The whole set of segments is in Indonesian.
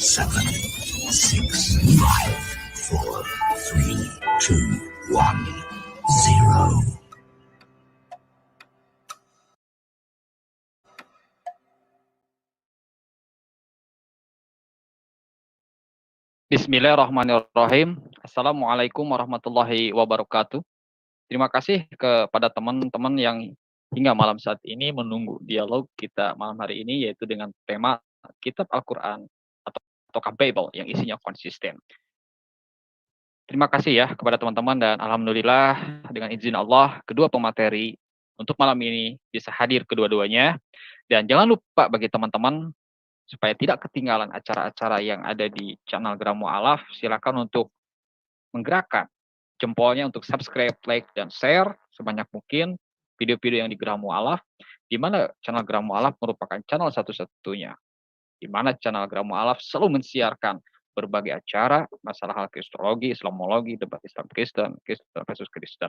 7, 6, 5, 4, 3, 2, 1, 0. Bismillahirrahmanirrahim. Assalamualaikum warahmatullahi wabarakatuh. Terima kasih kepada teman-teman yang hingga malam saat ini menunggu dialog kita malam hari ini, yaitu dengan tema Kitab Al-Quran atau Bible yang isinya konsisten. Terima kasih ya kepada teman-teman, dan alhamdulillah dengan izin Allah kedua pemateri untuk malam ini bisa hadir kedua-duanya. Dan jangan lupa bagi teman-teman, supaya tidak ketinggalan acara-acara yang ada di channel Gramu Alaf, silakan untuk menggerakkan jempolnya untuk subscribe, like, dan share sebanyak mungkin video-video yang di Gramu Alaf, di mana channel Gramu Alaf merupakan channel satu-satunya, di mana channel Gramu Alaf selalu mensiarkan berbagai acara, masalah hal kristologi, Islamologi, debat Islam Kristen, Kristen versus Kristen.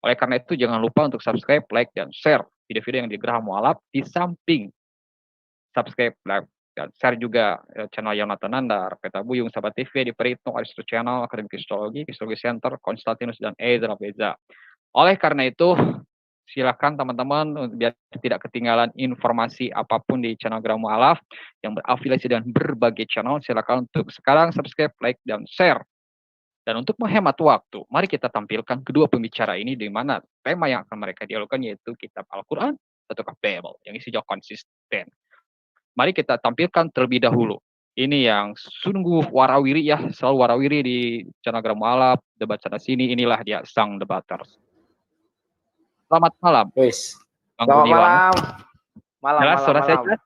Oleh karena itu, jangan lupa untuk subscribe, like, dan share video-video yang di Gramu Alaf, di samping subscribe, like, dan share juga channel Yonatan Nandar, Peta Buyung, Sahabat TV, di Peritno, Aristo Channel, Akademi Kristologi, Kristologi Center, Konstantinus, dan Ezra Beza. Oleh karena itu, silakan teman-teman biar tidak ketinggalan informasi apapun di channel Gramu Alaf yang berafiliasi dengan berbagai channel. Silakan untuk sekarang subscribe, like, dan share. Dan untuk menghemat waktu, mari kita tampilkan kedua pembicara ini, di mana tema yang akan mereka dialogkan yaitu Kitab Al-Quran atau Bible yang isinya konsisten. Mari kita tampilkan terlebih dahulu. Ini yang sungguh warawiri ya, selalu warawiri di channel Gramu Alaf, debat sana sini, inilah dia sang debaters. Selamat malam. Selamat malam. Jelas suara saya jelas?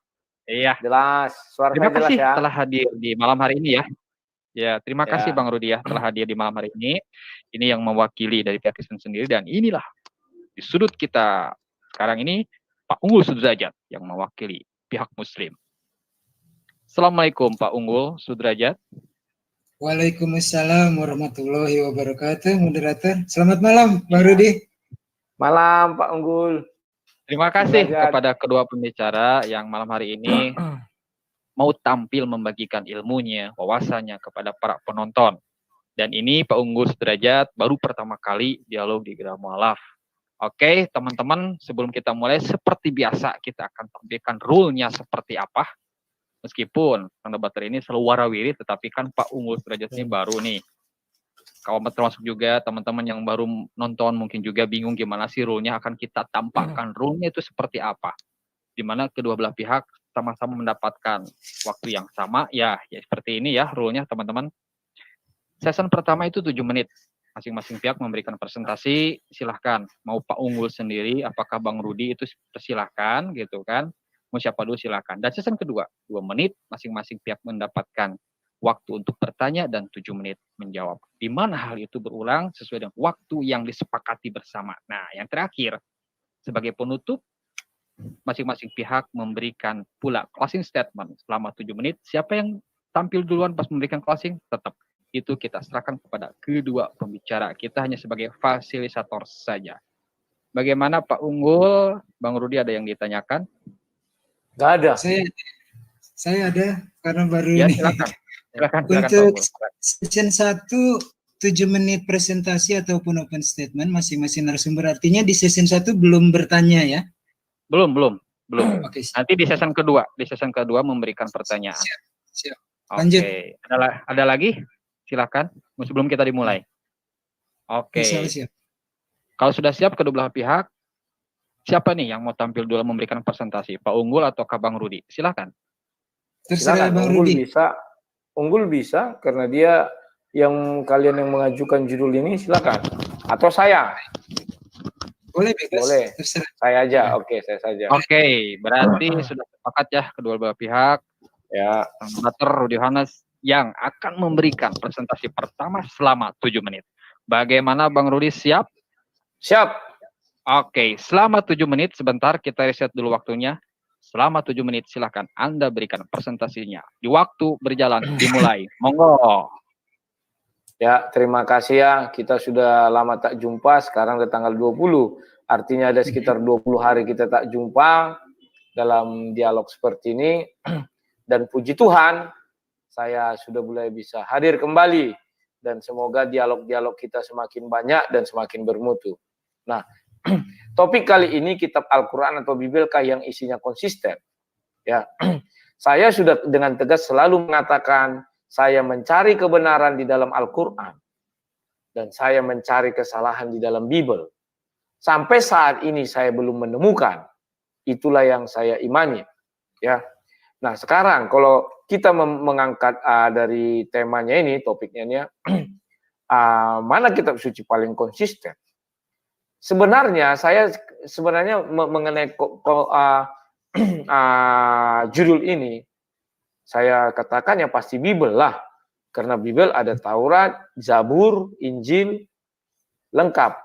Iya. Jelas. Suara terima saya jelas kasih ya. telah hadir di malam hari ini ya. Ya, terima kasih Ya. Bang Rudi ya telah hadir di malam hari ini. Ini yang mewakili dari pihak Kristen sendiri, dan inilah di sudut kita sekarang ini Pak Unggul Sudrajat yang mewakili pihak Muslim. Assalamualaikum Pak Unggul Sudrajat. Waalaikumsalam warahmatullahi wabarakatuh. Moderator, selamat malam Bang Rudi. Malam Pak Unggul. Terima kasih Sudrajat. kepada kedua pembicara yang malam hari ini mau tampil membagikan ilmunya, wawasannya kepada para penonton. Dan ini Pak Unggul Sudrajat baru pertama kali dialog di Gramu Alaf. Oke, teman-teman, sebelum kita mulai, seperti biasa kita akan tampilkan rule-nya seperti apa. Meskipun debater ini selalu warawiri, tetapi kan Pak Unggul Sudrajat ini baru nih. Kalau termasuk juga teman-teman yang baru nonton mungkin juga bingung gimana sih rule-nya, akan kita tampakkan rule-nya itu seperti apa. Di mana kedua belah pihak sama-sama mendapatkan waktu yang sama, ya seperti ini ya rule-nya teman-teman. Season pertama itu 7 menit. Masing-masing pihak memberikan presentasi, silahkan. Mau Pak Unggul sendiri, apakah Bang Rudi, itu silahkan gitu kan. Mau siapa dulu silahkan. Dan season kedua, 2 menit, masing-masing pihak mendapatkan waktu untuk bertanya dan 7 menit menjawab. Di mana hal itu berulang sesuai dengan waktu yang disepakati bersama. Nah, yang terakhir, sebagai penutup, masing-masing pihak memberikan pula closing statement selama 7 menit. Siapa yang tampil duluan pas memberikan closing, tetap itu kita serahkan kepada kedua pembicara. Kita hanya sebagai fasilitator saja. Bagaimana Pak Unggul, Bang Rudi, ada yang ditanyakan? Nggak ada. Saya ada karena baru Ya, ini. silakan Untuk Pak season 1 7 menit presentasi ataupun open statement masing-masing narasumber. Artinya di season 1 belum bertanya ya? Belum. Oke. Nanti di season kedua memberikan pertanyaan. Siap. Lanjut. Oke. Ada lagi? Silakan sebelum kita dimulai. Oke. Siap. Kalau sudah siap kedua belah pihak, siapa nih yang mau tampil dulu memberikan presentasi? Pak Unggul atau Bang Rudi? Silakan. Terserah Bang Unggul Rudi. Unggul bisa karena dia yang kalian yang mengajukan judul ini, silakan. Atau saya. Boleh bebas. Boleh. Terserah. Saya aja. Oke, saya saja. Oke, berarti sudah sepakat ya kedua belah pihak. Ya. Dr. Rudi Yohanes yang akan memberikan presentasi pertama selama 7 menit. Bagaimana Bang Rudi, siap? Siap. Oke, selama 7 menit, sebentar kita reset dulu waktunya. Selama 7 menit, silahkan Anda berikan presentasinya. Di waktu berjalan, dimulai. Monggo. Ya, terima kasih ya. Kita sudah lama tak jumpa, sekarang ke tanggal 20. Artinya ada sekitar 20 hari kita tak jumpa dalam dialog seperti ini. Dan puji Tuhan, saya sudah mulai bisa hadir kembali. Dan semoga dialog-dialog kita semakin banyak dan semakin bermutu. Nah, topik kali ini kitab Al-Quran atau Bibelkah yang isinya konsisten. Ya, saya sudah dengan tegas selalu mengatakan saya mencari kebenaran di dalam Al-Quran dan saya mencari kesalahan di dalam Bibel. Sampai saat ini saya belum menemukan. Itulah yang saya imani. Ya. Nah, sekarang kalau kita mengangkat dari temanya ini, topiknya ini, mana kitab suci paling konsisten? Sebenarnya saya mengenai judul ini, saya katakan ya pasti Bibel lah. Karena Bibel ada Taurat, Zabur, Injil, lengkap.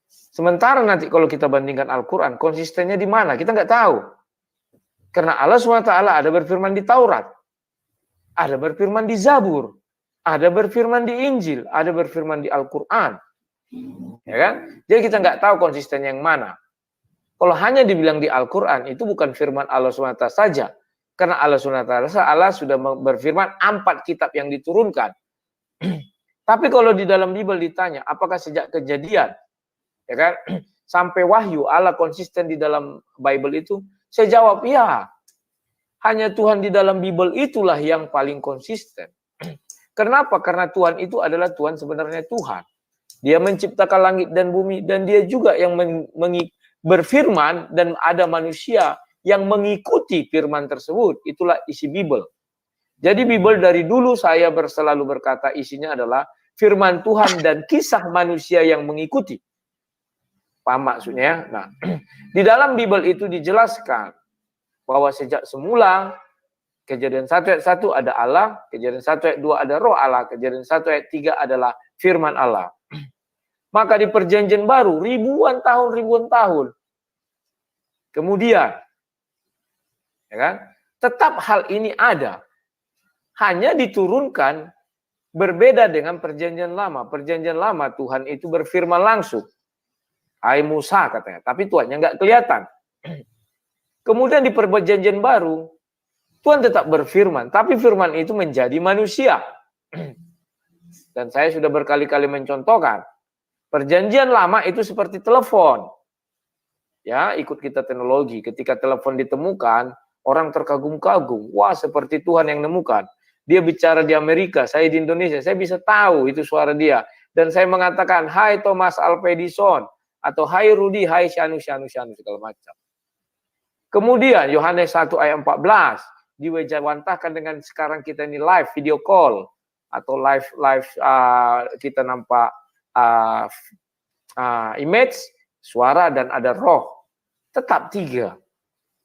Sementara nanti kalau kita bandingkan Al-Quran, konsistennya di mana? Kita nggak tahu. Karena Allah SWT ada berfirman di Taurat, ada berfirman di Zabur, ada berfirman di Injil, ada berfirman di Al-Quran. Ya kan? Jadi kita nggak tahu konsisten yang mana. Kalau hanya dibilang di Al-Quran, itu bukan firman Allah SWT saja. Karena Allah SWT sudah berfirman 4 kitab yang diturunkan. Tapi kalau di dalam Bibel ditanya, apakah sejak Kejadian, ya kan, sampai Wahyu Allah konsisten di dalam Bible itu? Saya jawab ya. Hanya Tuhan di dalam Bibel itulah yang paling konsisten. Kenapa? Karena Tuhan itu adalah Tuhan sebenarnya Tuhan. Dia menciptakan langit dan bumi dan dia juga yang berfirman dan ada manusia yang mengikuti firman tersebut. Itulah isi Bibel. Jadi Bibel dari dulu saya selalu berkata isinya adalah firman Tuhan dan kisah manusia yang mengikuti. Paham maksudnya? Nah, di dalam Bibel itu dijelaskan bahwa sejak semula Kejadian 1 ayat 1 ada Allah, Kejadian 1 ayat 2 ada Roh Allah, Kejadian 1 ayat 3 adalah firman Allah. Maka di Perjanjian Baru ribuan tahun kemudian, ya kan? Tetap hal ini ada, hanya diturunkan berbeda dengan Perjanjian Lama. Perjanjian Lama Tuhan itu berfirman langsung. Hai Musa katanya, tapi Tuhannya nggak kelihatan. Kemudian di Perjanjian Baru, Tuhan tetap berfirman, tapi firman itu menjadi manusia. Dan saya sudah berkali-kali mencontohkan, Perjanjian Lama itu seperti telepon. Ya, ikut kita teknologi. Ketika telepon ditemukan, orang terkagum-kagum. Wah, seperti Tuhan yang nemukan. Dia bicara di Amerika, saya di Indonesia, saya bisa tahu itu suara dia. Dan saya mengatakan, hai Thomas Alva Edison, atau hai Rudy, hai Shanu, segala macam. Kemudian Yohanes 1 ayat 14 diwajibkan dengan sekarang kita ini live video call atau live kita nampak image, suara dan ada roh. Tetap 3.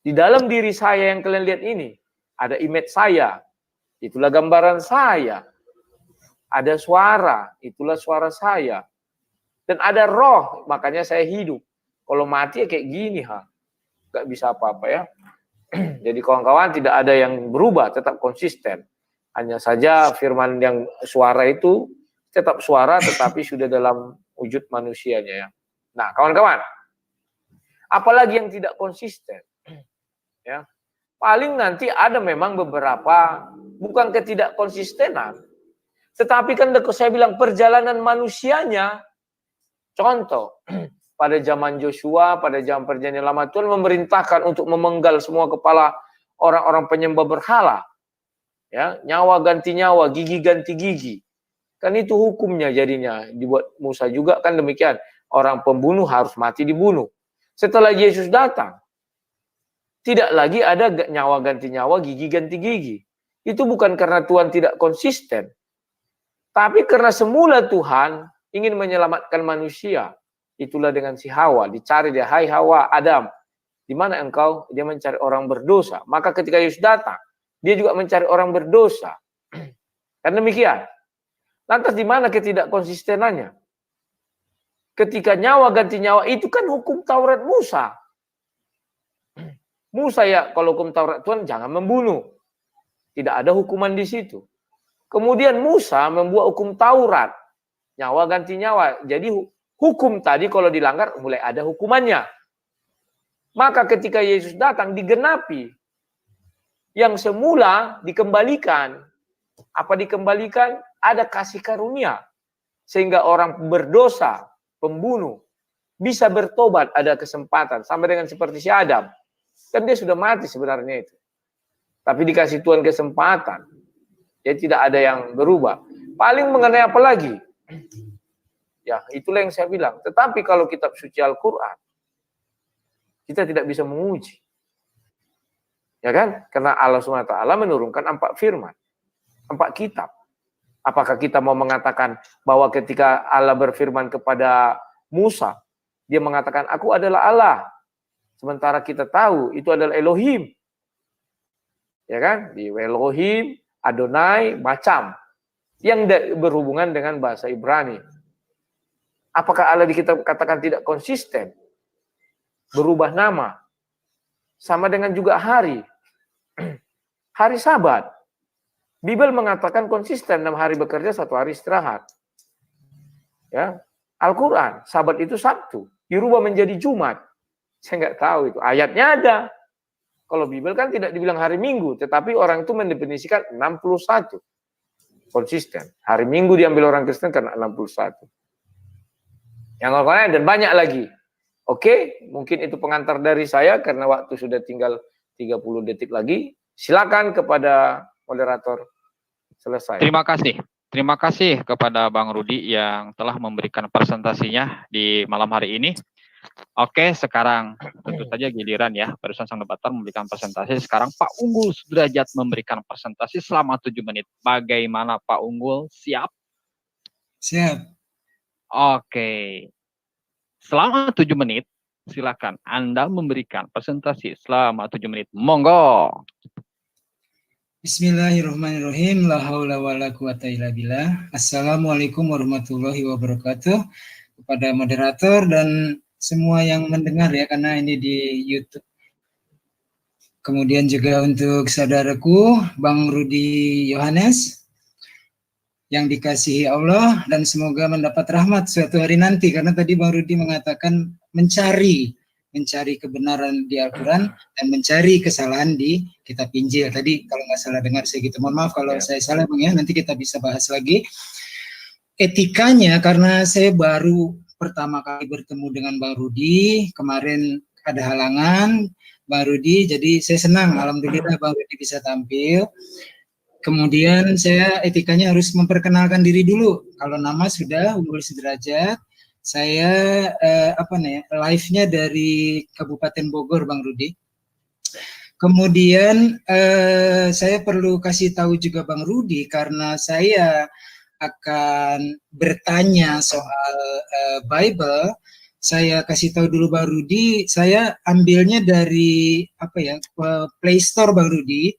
Di dalam diri saya yang kalian lihat ini ada image saya, itulah gambaran saya. Ada suara, itulah suara saya. Dan ada roh, makanya saya hidup. Kalau mati ya kayak gini, nggak bisa apa-apa ya. Jadi kawan-kawan tidak ada yang berubah, tetap konsisten. Hanya saja firman yang suara itu tetap suara, tetapi sudah dalam wujud manusianya ya. Nah, kawan-kawan, apalagi yang tidak konsisten, ya. Paling nanti ada memang beberapa, bukan ketidakkonsistenan, tetapi kan saya bilang perjalanan manusianya. Contoh, pada zaman Joshua, pada zaman Perjanjian Lama, Tuhan memerintahkan untuk memenggal semua kepala orang-orang penyembah berhala. Ya, nyawa ganti nyawa, gigi ganti gigi. Kan itu hukumnya jadinya. Dibuat Musa juga kan demikian. Orang pembunuh harus mati dibunuh. Setelah Yesus datang, tidak lagi ada nyawa ganti nyawa, gigi ganti gigi. Itu bukan karena Tuhan tidak konsisten. Tapi karena semula Tuhan ingin menyelamatkan manusia. Itulah dengan si Hawa. Dicari dia, hai Hawa, Adam. Di mana engkau? Dia mencari orang berdosa. Maka ketika Yesus datang, dia juga mencari orang berdosa. Kan demikian. Lantas di mana ketidakkonsistenannya? Ketika nyawa ganti nyawa, itu kan hukum Taurat Musa. Musa ya, kalau hukum Taurat Tuhan jangan membunuh. Tidak ada hukuman di situ. Kemudian Musa membuat hukum Taurat. Nyawa ganti nyawa. Jadi hukum tadi kalau dilanggar mulai ada hukumannya. Maka ketika Yesus datang digenapi. Yang semula dikembalikan. Apa dikembalikan? Ada kasih karunia. Sehingga orang berdosa, pembunuh, bisa bertobat, ada kesempatan. Sama dengan seperti si Adam. Kan dia sudah mati sebenarnya itu. Tapi dikasih Tuhan kesempatan. Ya tidak ada yang berubah. Paling mengenai apa lagi? Ya, itulah yang saya bilang. Tetapi kalau kitab suci Al-Quran, kita tidak bisa menguji. Ya kan? Karena Allah SWT menurunkan 4 firman. 4 kitab. Apakah kita mau mengatakan bahwa ketika Allah berfirman kepada Musa, dia mengatakan, aku adalah Allah. Sementara kita tahu itu adalah Elohim. Ya kan? Di Elohim, Adonai, macam. Yang berhubungan dengan bahasa Ibrani. Apakah Allah di kitab katakan tidak konsisten? Berubah nama. Sama dengan juga hari. Hari Sabat. Bible mengatakan konsisten 6 hari bekerja, 1 hari istirahat. Ya, Al-Quran, Sabat itu Sabtu, dirubah menjadi Jumat. Saya nggak tahu itu. Ayatnya ada. Kalau Bible kan tidak dibilang hari Minggu, tetapi orang itu mendefinisikan 61. Konsisten. Hari Minggu diambil orang Kristen karena 61. Yang lain dan banyak lagi. Oke, mungkin itu pengantar dari saya karena waktu sudah tinggal 30 detik lagi. Silakan kepada moderator. Selesai. Terima kasih. Terima kasih kepada Bang Rudi yang telah memberikan presentasinya di malam hari ini. Oke, sekarang tentu saja giliran ya, barusan sang debater memberikan presentasi. Sekarang Pak Unggul Sudrajat memberikan presentasi selama 7 menit. Bagaimana Pak Unggul? Siap? Siap. Oke. Selama 7 menit, silakan Anda memberikan presentasi selama 7 menit. Monggo. Bismillahirrahmanirrahim. La haula wala quwata illa billah. Assalamualaikum warahmatullahi wabarakatuh. Kepada moderator dan semua yang mendengar ya, karena ini di YouTube. Kemudian juga untuk saudaraku Bang Rudi Yohanes yang dikasihi Allah dan semoga mendapat rahmat suatu hari nanti, karena tadi Bang Rudi mengatakan mencari kebenaran di Al-Quran dan mencari kesalahan di kitab Injil. Tadi kalau nggak salah dengar saya gitu. Mohon maaf kalau saya salah Bang ya, nanti kita bisa bahas lagi. Etikanya, karena saya baru pertama kali bertemu dengan Bang Rudi, kemarin ada halangan Bang Rudi, jadi saya senang, alhamdulillah Bang Rudi bisa tampil. Kemudian saya etikanya harus memperkenalkan diri dulu. Kalau nama sudah Unggul Sudrajat, saya live-nya dari Kabupaten Bogor Bang Rudi. Kemudian saya perlu kasih tahu juga Bang Rudi karena saya akan bertanya soal Bible. Saya kasih tahu dulu Bang Rudi, saya ambilnya dari Play Store Bang Rudi.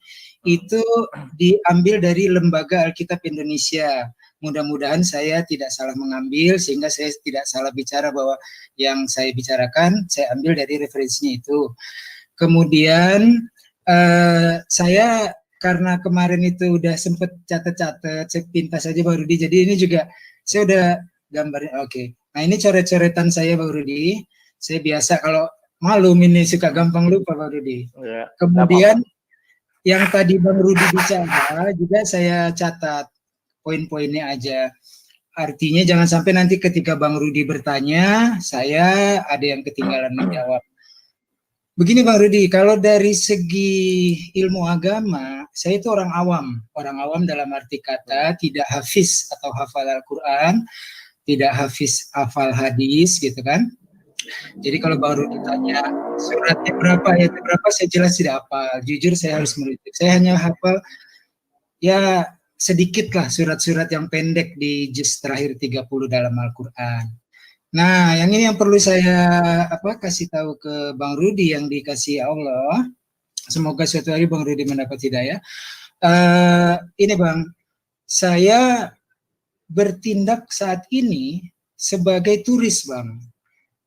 Itu diambil dari Lembaga Alkitab Indonesia. Mudah-mudahan saya tidak salah mengambil sehingga saya tidak salah bicara bahwa yang saya bicarakan saya ambil dari referensinya itu. Kemudian saya karena kemarin itu udah sempet catat-catat, saya pintas aja Bang Rudi. Jadi ini juga saya udah gambarnya. Oke. Nah ini coret-coretan saya Bang Rudi. Saya biasa kalau malum ini suka gampang lupa Bang Rudi. Ya, kemudian yang tadi Bang Rudi bicara juga saya catat poin-poinnya aja. Artinya jangan sampai nanti ketika Bang Rudi bertanya, saya ada yang ketinggalan menjawab. Begini Bang Rudi, kalau dari segi ilmu agama, saya itu orang awam dalam arti kata tidak hafiz atau hafal Al-Quran, tidak hafiz hafal hadis gitu kan. Jadi kalau baru ditanya suratnya berapa, ayatnya berapa, saya jelas tidak hafal. Jujur saya harus merujuk. Saya hanya hafal ya sedikit lah surat-surat yang pendek di juz terakhir 30 dalam Al-Quran. Nah, yang ini yang perlu saya kasih tahu ke Bang Rudi yang dikasihi Allah. Semoga suatu hari Bang Rudi mendapat hidayah. Ini Bang, saya bertindak saat ini sebagai turis Bang.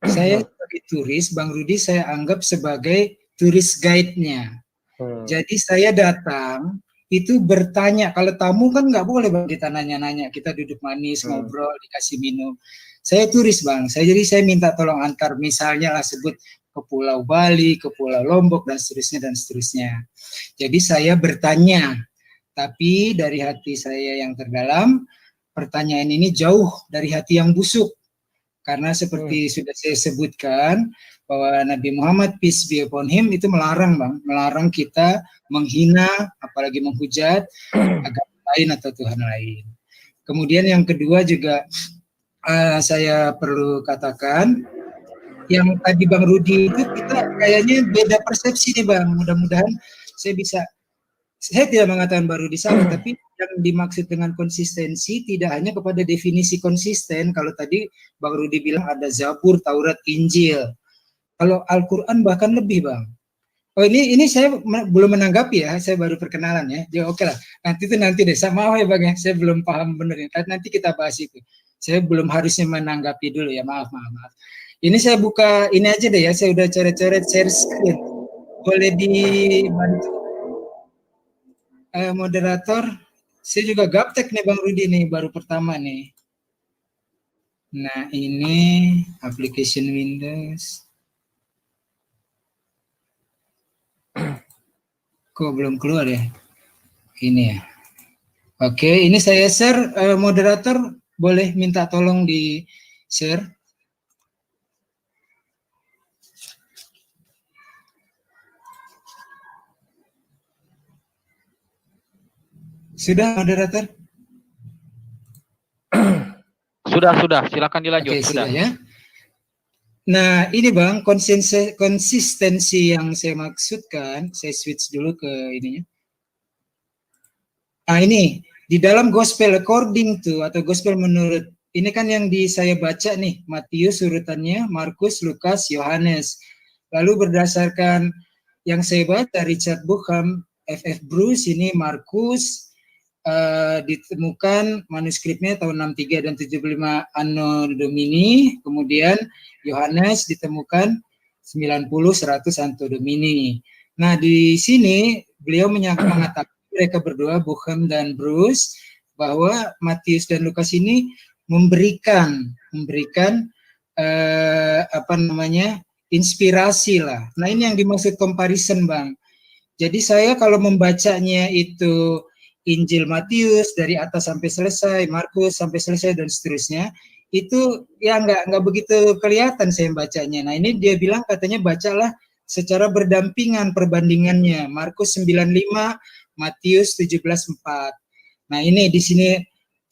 Saya sebagai turis, Bang Rudi saya anggap sebagai turis guide-nya. Jadi saya datang, itu bertanya, kalau tamu kan nggak boleh Bang kita nanya-nanya, kita duduk manis, ngobrol, dikasih minum. Saya turis Bang, jadi saya minta tolong antar, misalnya lah sebut ke Pulau Bali, ke Pulau Lombok, dan seterusnya, dan seterusnya. Jadi saya bertanya, Tapi dari hati saya yang terdalam, pertanyaan ini jauh dari hati yang busuk. Karena seperti sudah saya sebutkan, bahwa Nabi Muhammad peace be upon him itu melarang, Bang, melarang kita menghina, apalagi menghujat agama lain atau Tuhan lain. Kemudian yang kedua juga saya perlu katakan, yang tadi Bang Rudi itu kita kayaknya beda persepsi nih, Bang. Mudah-mudahan saya tidak mengatakan Bang Rudi salah, tapi yang dimaksud dengan konsistensi tidak hanya kepada definisi konsisten. Kalau tadi Bang Rudi bilang ada Zabur, Taurat, Injil. Kalau Al-Quran bahkan lebih, Bang. Oh, ini saya belum menanggapi ya, saya baru perkenalan ya. Jadi oke lah, nanti deh. Maaf ya Bang ya, saya belum paham benar ya. Nanti kita bahas itu. Saya belum harusnya menanggapi dulu ya, maaf. Ini saya buka ini aja deh ya, saya udah coret-coret share screen. Boleh dibantu moderator? Saya juga gaptek nih Bang Rudi nih, baru pertama nih. Nah ini application Windows. Kok belum keluar ya? Ini ya. Oke, ini saya share. Moderator boleh minta tolong di share. Sudah, moderator? Sudah. Silakan dilanjut. Oke, sudah ya. Nah, ini Bang, konsistensi yang saya maksudkan, saya switch dulu ke ininya. Ini, di dalam gospel according to, atau gospel menurut, ini kan yang saya baca nih, Matius urutannya, Markus, Lukas, Yohanes. Lalu berdasarkan yang saya baca, Richard Buckham, F.F. Bruce, ini Markus, ditemukan manuskripnya tahun 63 dan 75 Anno Domini, kemudian Yohanes ditemukan 90 100 Anno Domini. Nah, di sini beliau mengatakan mereka berdua, Buckham dan Bruce, bahwa Matius dan Lukas ini memberikan inspirasi lah. Nah, ini yang dimaksud comparison, Bang. Jadi saya kalau membacanya itu Injil Matius dari atas sampai selesai, Markus sampai selesai dan seterusnya, itu ya nggak begitu kelihatan saya bacanya. Nah ini dia bilang katanya bacalah secara berdampingan perbandingannya, Markus 95, Matius 17:4. Nah ini di sini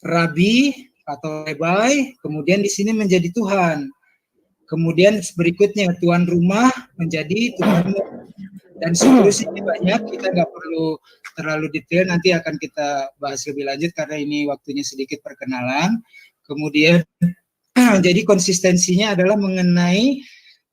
Rabi atau Rabbi, kemudian di sini menjadi Tuhan. Kemudian berikutnya tuan rumah menjadi Tuhanmu. Dan seterusnya banyak, kita nggak perlu terlalu detail, nanti akan kita bahas lebih lanjut karena ini waktunya sedikit perkenalan. Kemudian jadi konsistensinya adalah mengenai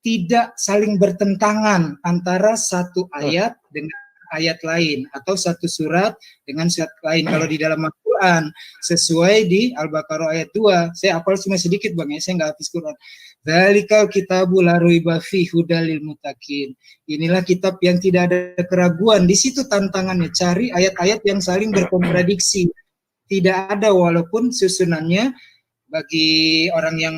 tidak saling bertentangan antara satu ayat dengan ayat lain atau satu surat dengan surat lain. Kalau di dalam Al-Quran sesuai di Al-Baqarah ayat 2, saya hafal cuma sedikit Bang ya, saya nggak habis Quran. Dzalikal kitabu la raiba fihi hudal lil muttaqin. Inilah kitab yang tidak ada keraguan. Di situ tantangannya, cari ayat-ayat yang saling berkontradiksi. Tidak ada, walaupun susunannya bagi orang yang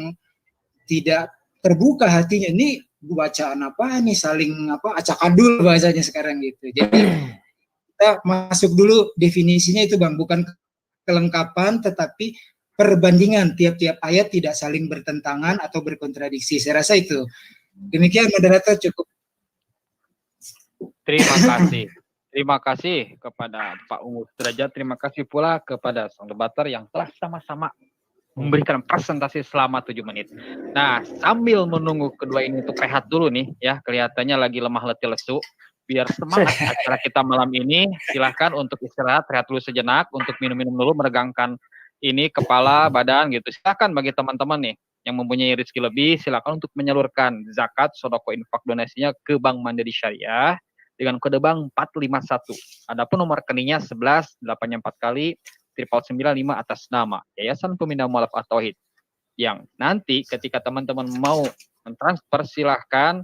tidak terbuka hatinya, ini bacaan apa nih, saling acak-adul bahasanya sekarang gitu. Jadi kita masuk dulu definisinya itu Bang, bukan kelengkapan tetapi perbandingan tiap-tiap ayat tidak saling bertentangan atau berkontradiksi. Saya rasa itu. Demikian moderator, cukup. Terima kasih kepada Pak Ungu Sudrajat. Terima kasih pula kepada sang debater yang telah sama-sama memberikan presentasi selama 7 menit. Nah, sambil menunggu kedua ini untuk rehat dulu nih ya, kelihatannya lagi lemah letih lesu. Biar semangat acara kita malam ini, silahkan untuk istirahat, rehat dulu sejenak, untuk minum-minum dulu, meregangkan ini kepala, badan gitu. Silakan bagi teman-teman nih yang mempunyai rezeki lebih, silakan untuk menyalurkan zakat, sodako, infak, donasinya ke Bank Mandiri Syariah dengan kode bank 451. Adapun nomor rekeningnya 11 8 4 kali 995 atas nama Yayasan Pemindah Mualaf At-Tauhid. Yang nanti ketika teman-teman mau mentransfer, silahkan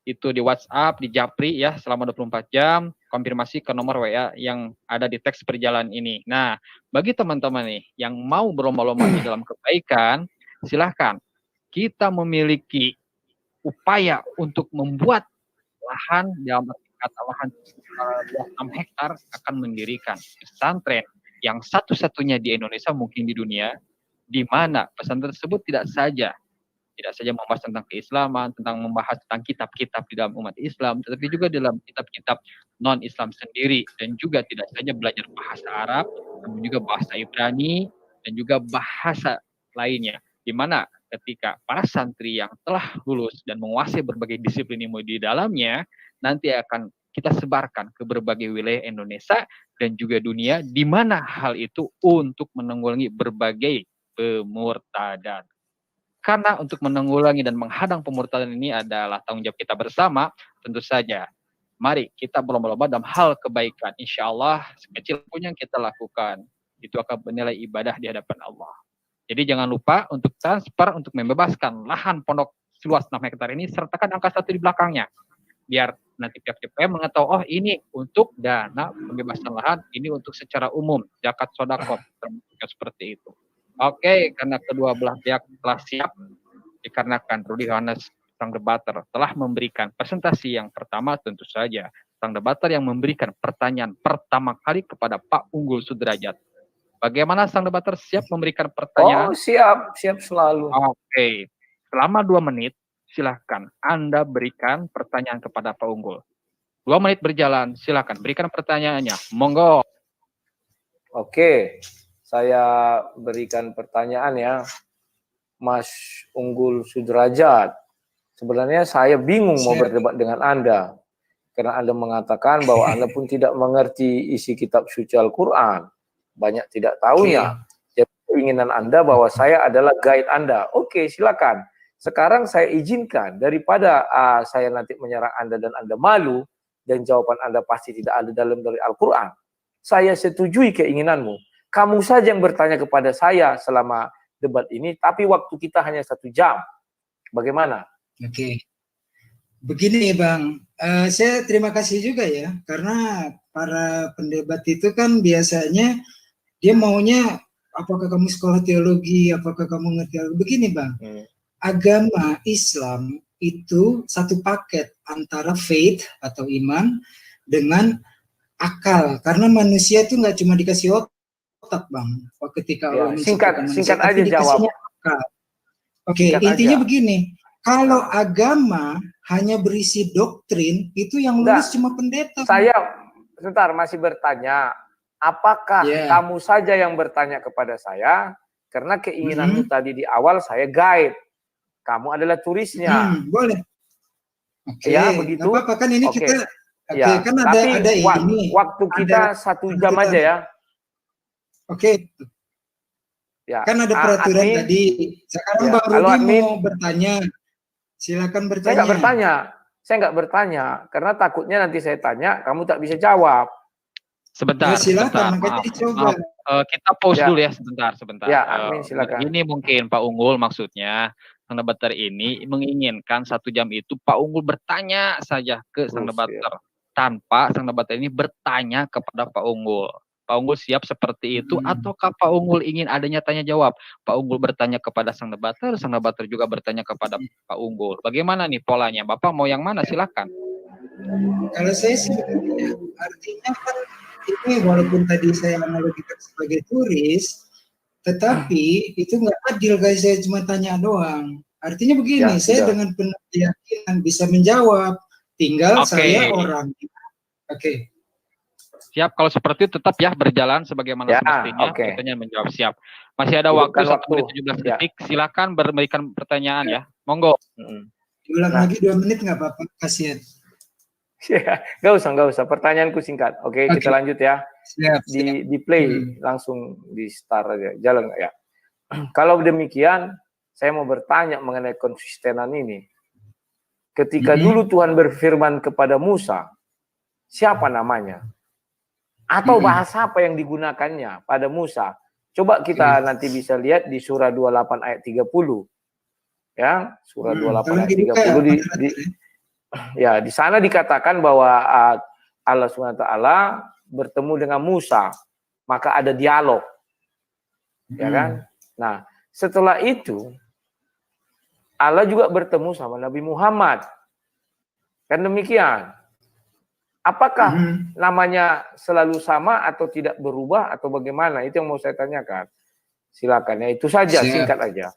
itu di WhatsApp, di Japri ya, selama 24 jam, konfirmasi ke nomor WA yang ada di teks perjalanan ini. Nah, bagi teman-teman nih yang mau berlomba-lomba di dalam kebaikan, silahkan. Kita memiliki upaya untuk membuat lahan dalam kata lahan luas 6 hektar akan mendirikan pesantren yang satu-satunya di Indonesia, mungkin di dunia, di mana pesantren tersebut tidak saja membahas tentang keislaman, tentang membahas tentang kitab-kitab di dalam umat Islam, tetapi juga dalam kitab-kitab non-Islam sendiri, dan juga tidak saja belajar bahasa Arab, namun juga bahasa Ibrani dan juga bahasa lainnya, di mana ketika para santri yang telah lulus dan menguasai berbagai disiplin ilmu di dalamnya nanti akan kita sebarkan ke berbagai wilayah Indonesia dan juga dunia, di mana hal itu untuk menanggulangi berbagai pemurtadan. Karena untuk menanggulangi dan menghadang pemurtadan ini adalah tanggung jawab kita bersama, tentu saja. Mari kita berlomba-lomba dalam hal kebaikan. Insya Allah, sekecil pun yang kita lakukan, itu akan bernilai ibadah di hadapan Allah. Jadi jangan lupa untuk transfer, untuk membebaskan lahan pondok seluas 6 hektar ini, sertakan angka 1 di belakangnya. Biar nanti pihak DPM mengetahui, oh ini untuk dana pembebasan lahan, ini untuk secara umum, zakat sodaqah, seperti itu. Oke, karena kedua belah pihak telah siap, dikarenakan Rudy Yohanes sang debater telah memberikan presentasi yang pertama, tentu saja sang debater yang memberikan pertanyaan pertama kali kepada Pak Unggul Sudrajat. Bagaimana sang debater siap memberikan pertanyaan? Oh, siap selalu. Oke, selama 2 menit, silahkan Anda berikan pertanyaan kepada Pak Unggul. 2 menit berjalan, silahkan berikan pertanyaannya. Monggo. Oke. Saya berikan pertanyaan ya, Mas Unggul Sudrajat. Sebenarnya saya bingung mau berdebat dengan Anda. Karena Anda mengatakan bahwa Anda pun tidak mengerti isi kitab suci Al-Quran. Banyak tidak tahunya. Jadi keinginan Anda bahwa saya adalah guide Anda. Oke, silakan. Sekarang saya izinkan, daripada saya nanti menyerang Anda dan Anda malu, dan jawaban Anda pasti tidak ada dalam dari Al-Quran. Saya setujui keinginanmu. Kamu saja yang bertanya kepada saya selama debat ini, tapi waktu kita hanya 1 jam. Bagaimana? Oke. Begini Bang, saya terima kasih juga ya, karena para pendebat itu kan biasanya dia maunya, apakah kamu sekolah teologi, apakah kamu ngerti. Begini Bang, agama Islam itu satu paket antara faith atau iman dengan akal, karena manusia itu nggak cuma dikasih otak Bang, ketika ya, singkat aja jawab. Oke, intinya aja. Begini, kalau agama hanya berisi doktrin, itu yang lulus cuma pendeta. Saya sebentar masih bertanya, apakah kamu saja yang bertanya kepada saya? Karena keinginanmu tadi di awal saya guide, kamu adalah turisnya. Boleh. Oke, ya begitu. Apa kan ini kita, ya, kan ada ini. Waktu kita 1 jam aja ya. Oke. Ya, kan ada peraturan admin, tadi. Sekarang Bang Rudy mau bertanya. Silakan bertanya. Saya nggak bertanya karena takutnya nanti saya tanya kamu tak bisa jawab. Sebentar. Silakan. Maaf. Kita pause dulu ya sebentar. Ya, admin silakan. Ini mungkin Pak Unggul maksudnya sang debater ini menginginkan 1 jam itu Pak Unggul bertanya saja ke sang debater tanpa sang debater ini bertanya kepada Pak Unggul. Pak Unggul siap seperti itu, ataukah Pak Unggul ingin adanya tanya jawab? Pak Unggul bertanya kepada sang debater juga bertanya kepada Pak Unggul. Bagaimana nih polanya? Bapak mau yang mana? Silakan. Kalau saya sih, artinya kan ini walaupun tadi saya analogikan sebagai turis, tetapi itu nggak adil guys, saya cuma tanya doang. Artinya begini, saya dengan penuh keyakinan bisa menjawab, tinggal saya orang. Oke. Siap, kalau seperti itu tetap ya berjalan sebagaimana semestinya. Kitanya menjawab siap. Masih ada waktu 1 menit 17 detik. Silakan memberikan pertanyaan ya. Monggo. Diulang lagi 2 menit nggak apa-apa, kasihan. Nggak usah. Pertanyaanku singkat. Oke, kita lanjut ya. Siap. Di play langsung di start aja. Jalan ya. Kalau demikian, saya mau bertanya mengenai konsistenan ini. Ketika dulu Tuhan berfirman kepada Musa, siapa namanya? Atau bahasa apa yang digunakannya pada Musa? Coba kita nanti bisa lihat di surah 28 ayat 30. Ya, surah 28 ayat 30 di sana dikatakan bahwa Allah SWT bertemu dengan Musa, maka ada dialog. Ya kan? Nah, setelah itu Allah juga bertemu sama Nabi Muhammad. Kan demikian. Apakah namanya selalu sama atau tidak berubah atau bagaimana? Itu yang mau saya tanyakan. Silakan ya, itu saja. Siap. Singkat aja.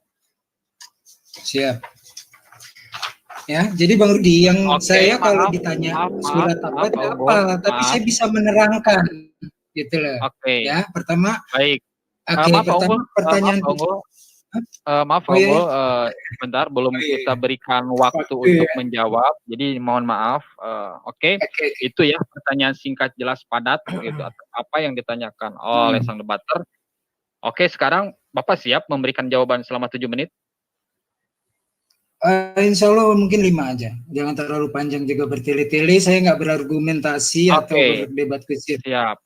Siap. Ya, jadi Bang Rudi, yang Oke, saya kalau maaf, ditanya maaf, surat maaf, apa, Bang apa, Bo, tapi maaf. saya bisa menerangkan, gitu loh. Oke, Ya, pertama, baik. oke, Maaf, Bang pertama Unggul. pertanyaan. Maaf, Bang Unggul. Maaf, Oh, Bang iya. Unggul. Bentar, belum kita berikan waktu untuk menjawab. Jadi mohon maaf. Oke, Oke. itu ya pertanyaan singkat, jelas, padat, gitu. Apa yang ditanyakan oleh sang debater. Oke, sekarang Bapak siap memberikan jawaban selama 7 menit? Insya Allah mungkin 5 aja. Jangan terlalu panjang juga bertele-tele. Saya nggak berargumentasi atau Oke, berdebat kusir. siap.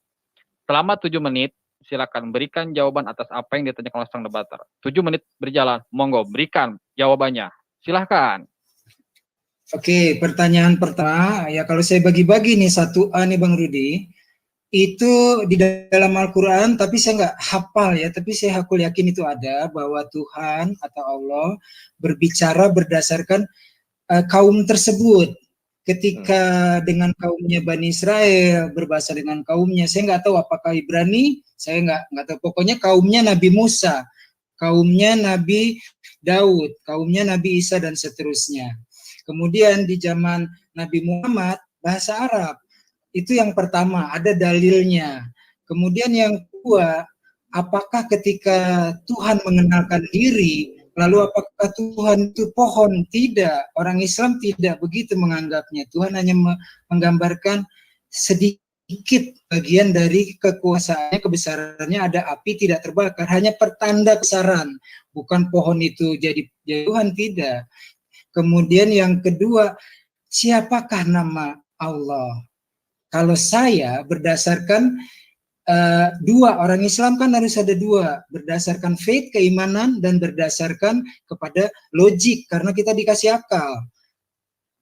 Selama 7 menit, silakan berikan jawaban atas apa yang ditanyakan oleh sang debater. 7 menit berjalan, monggo berikan jawabannya. Silahkan. Oke, pertanyaan pertama, ya kalau saya bagi-bagi nih 1A nih Bang Rudi, itu di dalam Al-Quran, tapi saya nggak hafal ya, tapi saya hakul yakin itu ada, bahwa Tuhan atau Allah berbicara berdasarkan kaum tersebut. Ketika dengan kaumnya Bani Israel, berbahasa dengan kaumnya, saya nggak tahu apakah Ibrani, saya nggak tahu, pokoknya kaumnya Nabi Musa, kaumnya Nabi Daud, kaumnya Nabi Isa, dan seterusnya. Kemudian di zaman Nabi Muhammad, bahasa Arab. Itu yang pertama, ada dalilnya. Kemudian yang kedua, apakah ketika Tuhan mengenalkan diri, lalu apakah Tuhan itu pohon? Tidak. Orang Islam tidak begitu menganggapnya. Tuhan hanya menggambarkan sedikit bagian dari kekuasaannya, kebesarannya, ada api tidak terbakar. Hanya pertanda kebesaran. Bukan pohon itu jadi Tuhan, tidak. Kemudian yang kedua, siapakah nama Allah? Kalau saya berdasarkan dua, orang Islam kan harus ada dua, berdasarkan faith, keimanan, dan berdasarkan kepada logik, karena kita dikasih akal.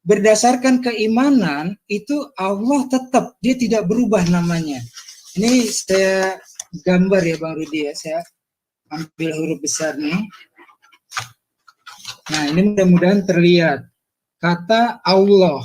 Berdasarkan keimanan, itu Allah tetap, dia tidak berubah namanya. Ini saya gambar ya Bang Rudi ya, saya ambil huruf besar nih. Nah ini mudah-mudahan terlihat, kata Allah.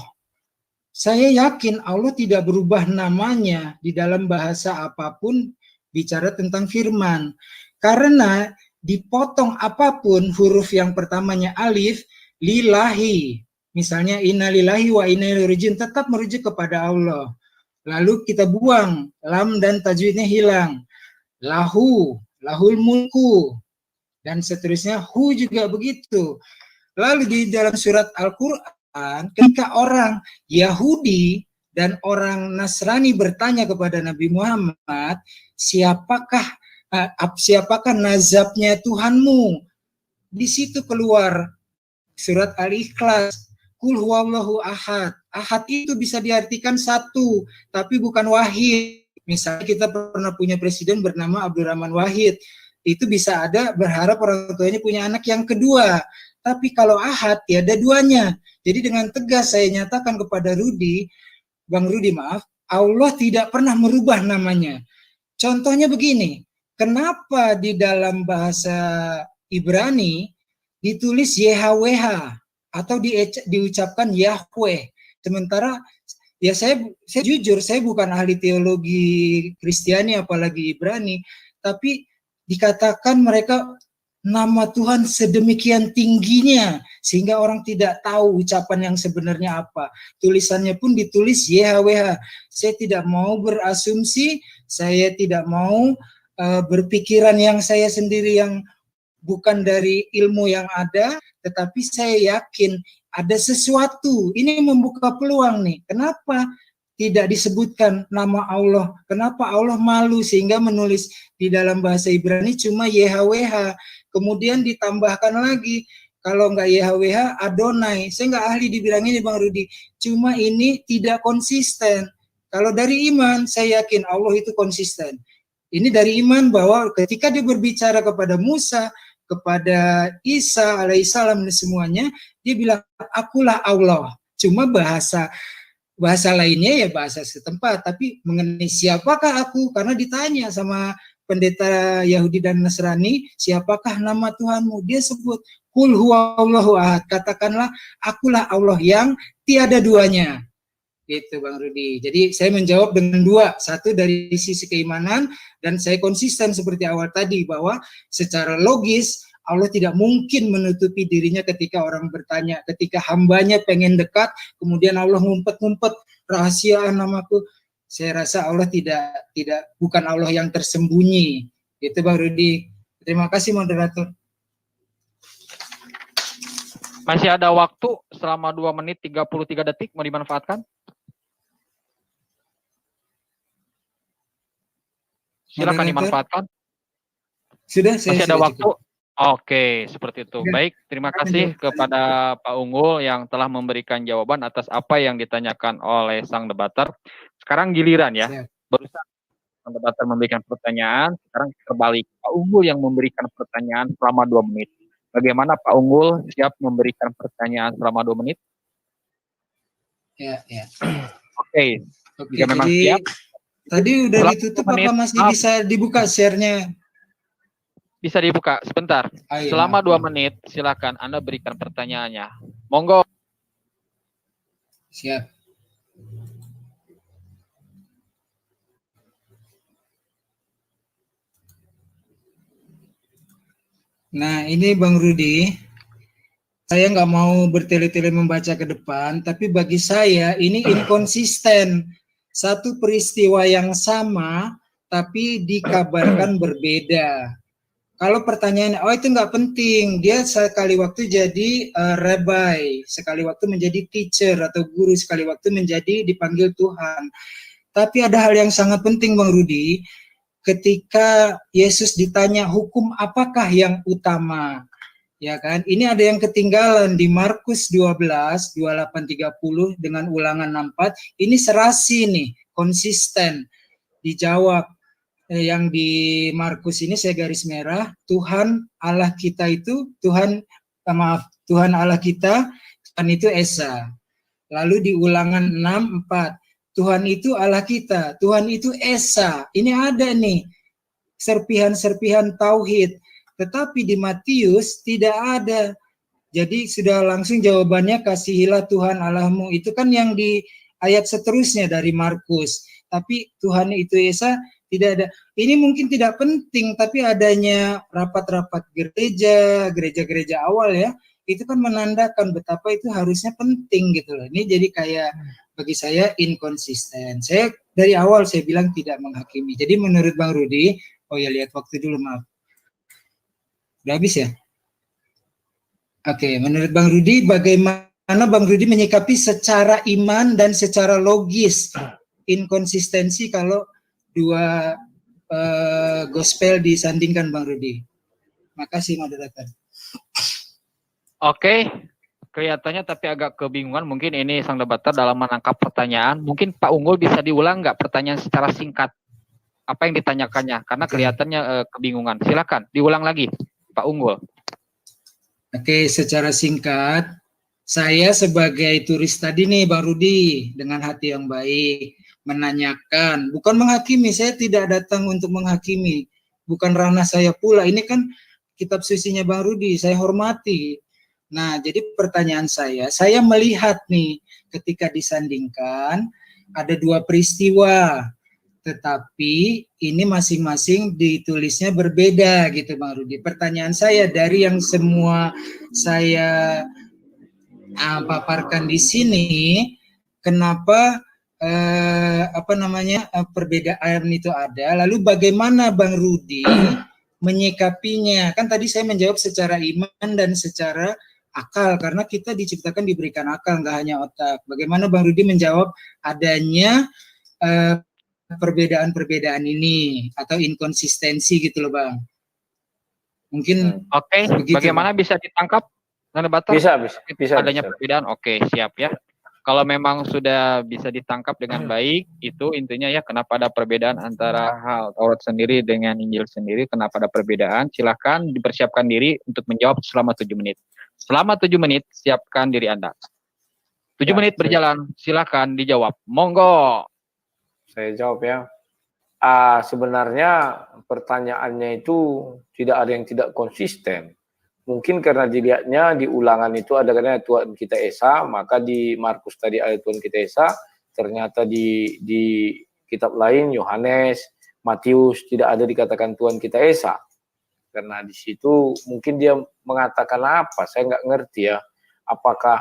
Saya yakin Allah tidak berubah namanya di dalam bahasa apapun bicara tentang firman. Karena dipotong apapun huruf yang pertamanya alif, lillahi. Misalnya inna lillahi wa inna ilaihi raji'un, tetap merujuk kepada Allah. Lalu kita buang, lam dan tajwidnya hilang. Lahu, lahul mulku, dan seterusnya, hu juga begitu. Lalu di dalam surat Al-Quran, ketika orang Yahudi dan orang Nasrani bertanya kepada Nabi Muhammad, siapakah nazabnya Tuhanmu? Di situ keluar surat Al-Ikhlas, Qul huwallahu ahad. Ahad itu bisa diartikan satu, tapi bukan wahid. Misalnya kita pernah punya presiden bernama Abdurrahman Wahid. Itu bisa ada berharap orang tuanya punya anak yang kedua. Tapi kalau ahad, tiada duanya. Jadi dengan tegas saya nyatakan kepada Rudi, Bang Rudi maaf, Allah tidak pernah merubah namanya. Contohnya begini, kenapa di dalam bahasa Ibrani ditulis YHWH atau diucapkan Yahweh. Sementara ya saya jujur, saya bukan ahli teologi Kristiani apalagi Ibrani, tapi dikatakan mereka nama Tuhan sedemikian tingginya sehingga orang tidak tahu ucapan yang sebenarnya apa. Tulisannya pun ditulis YHWH. Saya tidak mau berasumsi, saya tidak mau berpikiran yang saya sendiri yang bukan dari ilmu yang ada, tetapi saya yakin ada sesuatu. Ini membuka peluang nih. Kenapa tidak disebutkan nama Allah? Kenapa Allah malu sehingga menulis di dalam bahasa Ibrani cuma YHWH? Kemudian ditambahkan lagi, kalau nggak YHWH, Adonai. Saya nggak ahli dibilang ini Bang Rudi. Cuma ini tidak konsisten. Kalau dari iman, saya yakin Allah itu konsisten. Ini dari iman bahwa ketika dia berbicara kepada Musa, kepada Isa alaihissalam dan semuanya, dia bilang, akulah Allah. Cuma bahasa lainnya ya bahasa setempat. Tapi mengenai siapakah aku? Karena ditanya sama pendeta Yahudi dan Nasrani, siapakah nama Tuhanmu? Dia sebut, Qul huwallahu ahad. Katakanlah, akulah Allah yang tiada duanya. Gitu Bang Rudi. Jadi saya menjawab dengan dua, satu dari sisi keimanan dan saya konsisten seperti awal tadi bahwa secara logis Allah tidak mungkin menutupi dirinya ketika orang bertanya, ketika hambanya pengen dekat, kemudian Allah ngumpet-ngumpet rahasia namaku. Saya rasa Allah bukan Allah yang tersembunyi. Itu Bang Rudi. Terima kasih moderator. Masih ada waktu selama 2 menit 33 detik, mau dimanfaatkan? Silakan dimanfaatkan. Sudah, saya masih ada sudah waktu. Cukup. Oke, seperti itu. Ya. Baik, terima kasih kepada Pak Unggul yang telah memberikan jawaban atas apa yang ditanyakan oleh sang debater. Sekarang giliran ya. Siap. Barusan sang debater memberikan pertanyaan, sekarang kembali Pak Unggul yang memberikan pertanyaan selama 2 menit. Bagaimana Pak Unggul siap memberikan pertanyaan selama 2 menit? Ya. Oke, jika memang siap. Tadi udah ditutup apa masih bisa dibuka share-nya? Bisa dibuka sebentar. Ayo, selama 2 menit silakan Anda berikan pertanyaannya. Monggo. Siap. Nah, ini Bang Rudi. Saya nggak mau bertele-tele membaca ke depan, tapi bagi saya ini inkonsisten. Satu peristiwa yang sama, tapi dikabarkan berbeda. Kalau pertanyaan, oh itu nggak penting, dia sekali waktu jadi rabbi, sekali waktu menjadi teacher atau guru, sekali waktu menjadi dipanggil Tuhan. Tapi ada hal yang sangat penting Bang Rudi, ketika Yesus ditanya hukum apakah yang utama, ya kan? Ini ada yang ketinggalan di Markus 12, 28-30 dengan Ulangan 64, ini serasi nih, konsisten, dijawab. Yang di Markus ini saya garis merah, Tuhan Allah kita itu, Tuhan Allah kita, Tuhan itu Esa. Lalu di Ulangan 6:4, Tuhan itu Allah kita, Tuhan itu Esa. Ini ada nih, serpihan-serpihan tauhid. Tetapi di Matius tidak ada. Jadi sudah langsung jawabannya kasihilah Tuhan Allahmu. Itu kan yang di ayat seterusnya dari Markus. Tapi Tuhan itu Esa tidak ada. Ini mungkin tidak penting, tapi adanya rapat-rapat gereja-gereja awal ya, itu kan menandakan betapa itu harusnya penting gitu loh. Ini jadi kayak bagi saya inkonsisten. Saya dari awal saya bilang tidak menghakimi. Jadi menurut Bang Rudi, oh ya lihat waktu dulu maaf. Udah habis ya? Oke, menurut Bang Rudi bagaimana Bang Rudi menyikapi secara iman dan secara logis inkonsistensi kalau dua gospel disandingkan Bang Rudi. Makasih moderator. Oke, kelihatannya tapi agak kebingungan. Mungkin ini sang debater dalam menangkap pertanyaan. Mungkin Pak Unggul bisa diulang nggak pertanyaan secara singkat? Apa yang ditanyakannya? Karena kelihatannya kebingungan. Silakan diulang lagi, Pak Unggul. Oke, secara singkat, saya sebagai turis tadi nih Bang Rudi dengan hati yang baik menanyakan, bukan menghakimi. Saya tidak datang untuk menghakimi, bukan ranah saya pula. Ini kan kitab sucinya Bang Rudi, saya hormati. Nah, jadi pertanyaan saya melihat nih ketika disandingkan ada dua peristiwa, tetapi ini masing-masing ditulisnya berbeda gitu Bang Rudi. Pertanyaan saya dari yang semua saya paparkan di sini, kenapa perbedaan itu ada, lalu bagaimana Bang Rudi menyikapinya? Kan tadi saya menjawab secara iman dan secara akal, karena kita diciptakan diberikan akal, nggak hanya otak. Bagaimana Bang Rudi menjawab adanya perbedaan-perbedadaan ini atau inkonsistensi gitu loh Bang? Mungkin oke, bagaimana bisa ditangkap? Bisa. Adanya perbedaan, oke, siap ya. Kalau memang sudah bisa ditangkap dengan baik, itu intinya ya kenapa ada perbedaan antara hal Taurat sendiri dengan Injil sendiri, kenapa ada perbedaan, silahkan dipersiapkan diri untuk menjawab selama 7 menit. Selama 7 menit, siapkan diri Anda. 7 menit berjalan, silahkan dijawab. Monggo. Saya jawab ya. Sebenarnya pertanyaannya itu tidak ada yang tidak konsisten. Mungkin karena dilihatnya di Ulangan itu ada katanya Tuhan kita Esa, maka di Markus tadi ada Tuhan kita Esa, ternyata di kitab lain Yohanes, Matius tidak ada dikatakan Tuhan kita Esa. Karena di situ mungkin dia mengatakan apa? Saya nggak ngerti ya. Apakah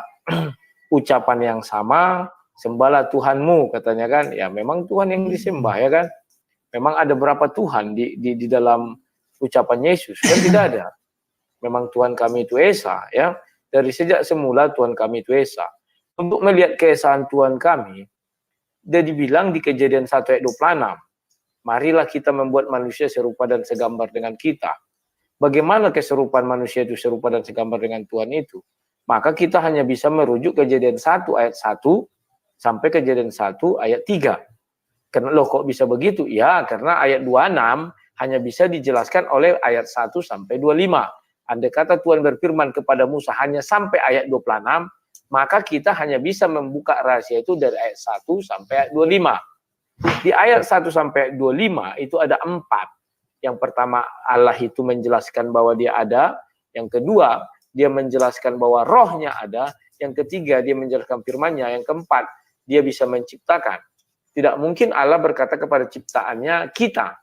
ucapan yang sama, sembahlah Tuhanmu katanya kan? Ya memang Tuhan yang disembah ya kan? Memang ada berapa Tuhan di dalam ucapan Yesus? Kan tidak ada. Memang Tuhan kami itu Esa ya. Dari sejak semula Tuhan kami itu Esa. Untuk melihat keesaan Tuhan kami, dia dibilang di Kejadian 1 ayat 26, marilah kita membuat manusia serupa dan segambar dengan kita. Bagaimana keserupaan manusia itu serupa dan segambar dengan Tuhan itu? Maka kita hanya bisa merujuk Kejadian 1 ayat 1 sampai Kejadian 1 ayat 3. Karena loh kok bisa begitu? Ya, karena ayat 26 hanya bisa dijelaskan oleh ayat 1 sampai 25. Andai kata Tuhan berfirman kepada Musa hanya sampai ayat 26, maka kita hanya bisa membuka rahasia itu dari ayat 1 sampai ayat 25. Di ayat 1 sampai 25 itu ada 4. Yang pertama, Allah itu menjelaskan bahwa dia ada. Yang kedua, dia menjelaskan bahwa rohnya ada. Yang ketiga, dia menjelaskan firman-Nya. Yang keempat, dia bisa menciptakan. Tidak mungkin Allah berkata kepada ciptaannya kita.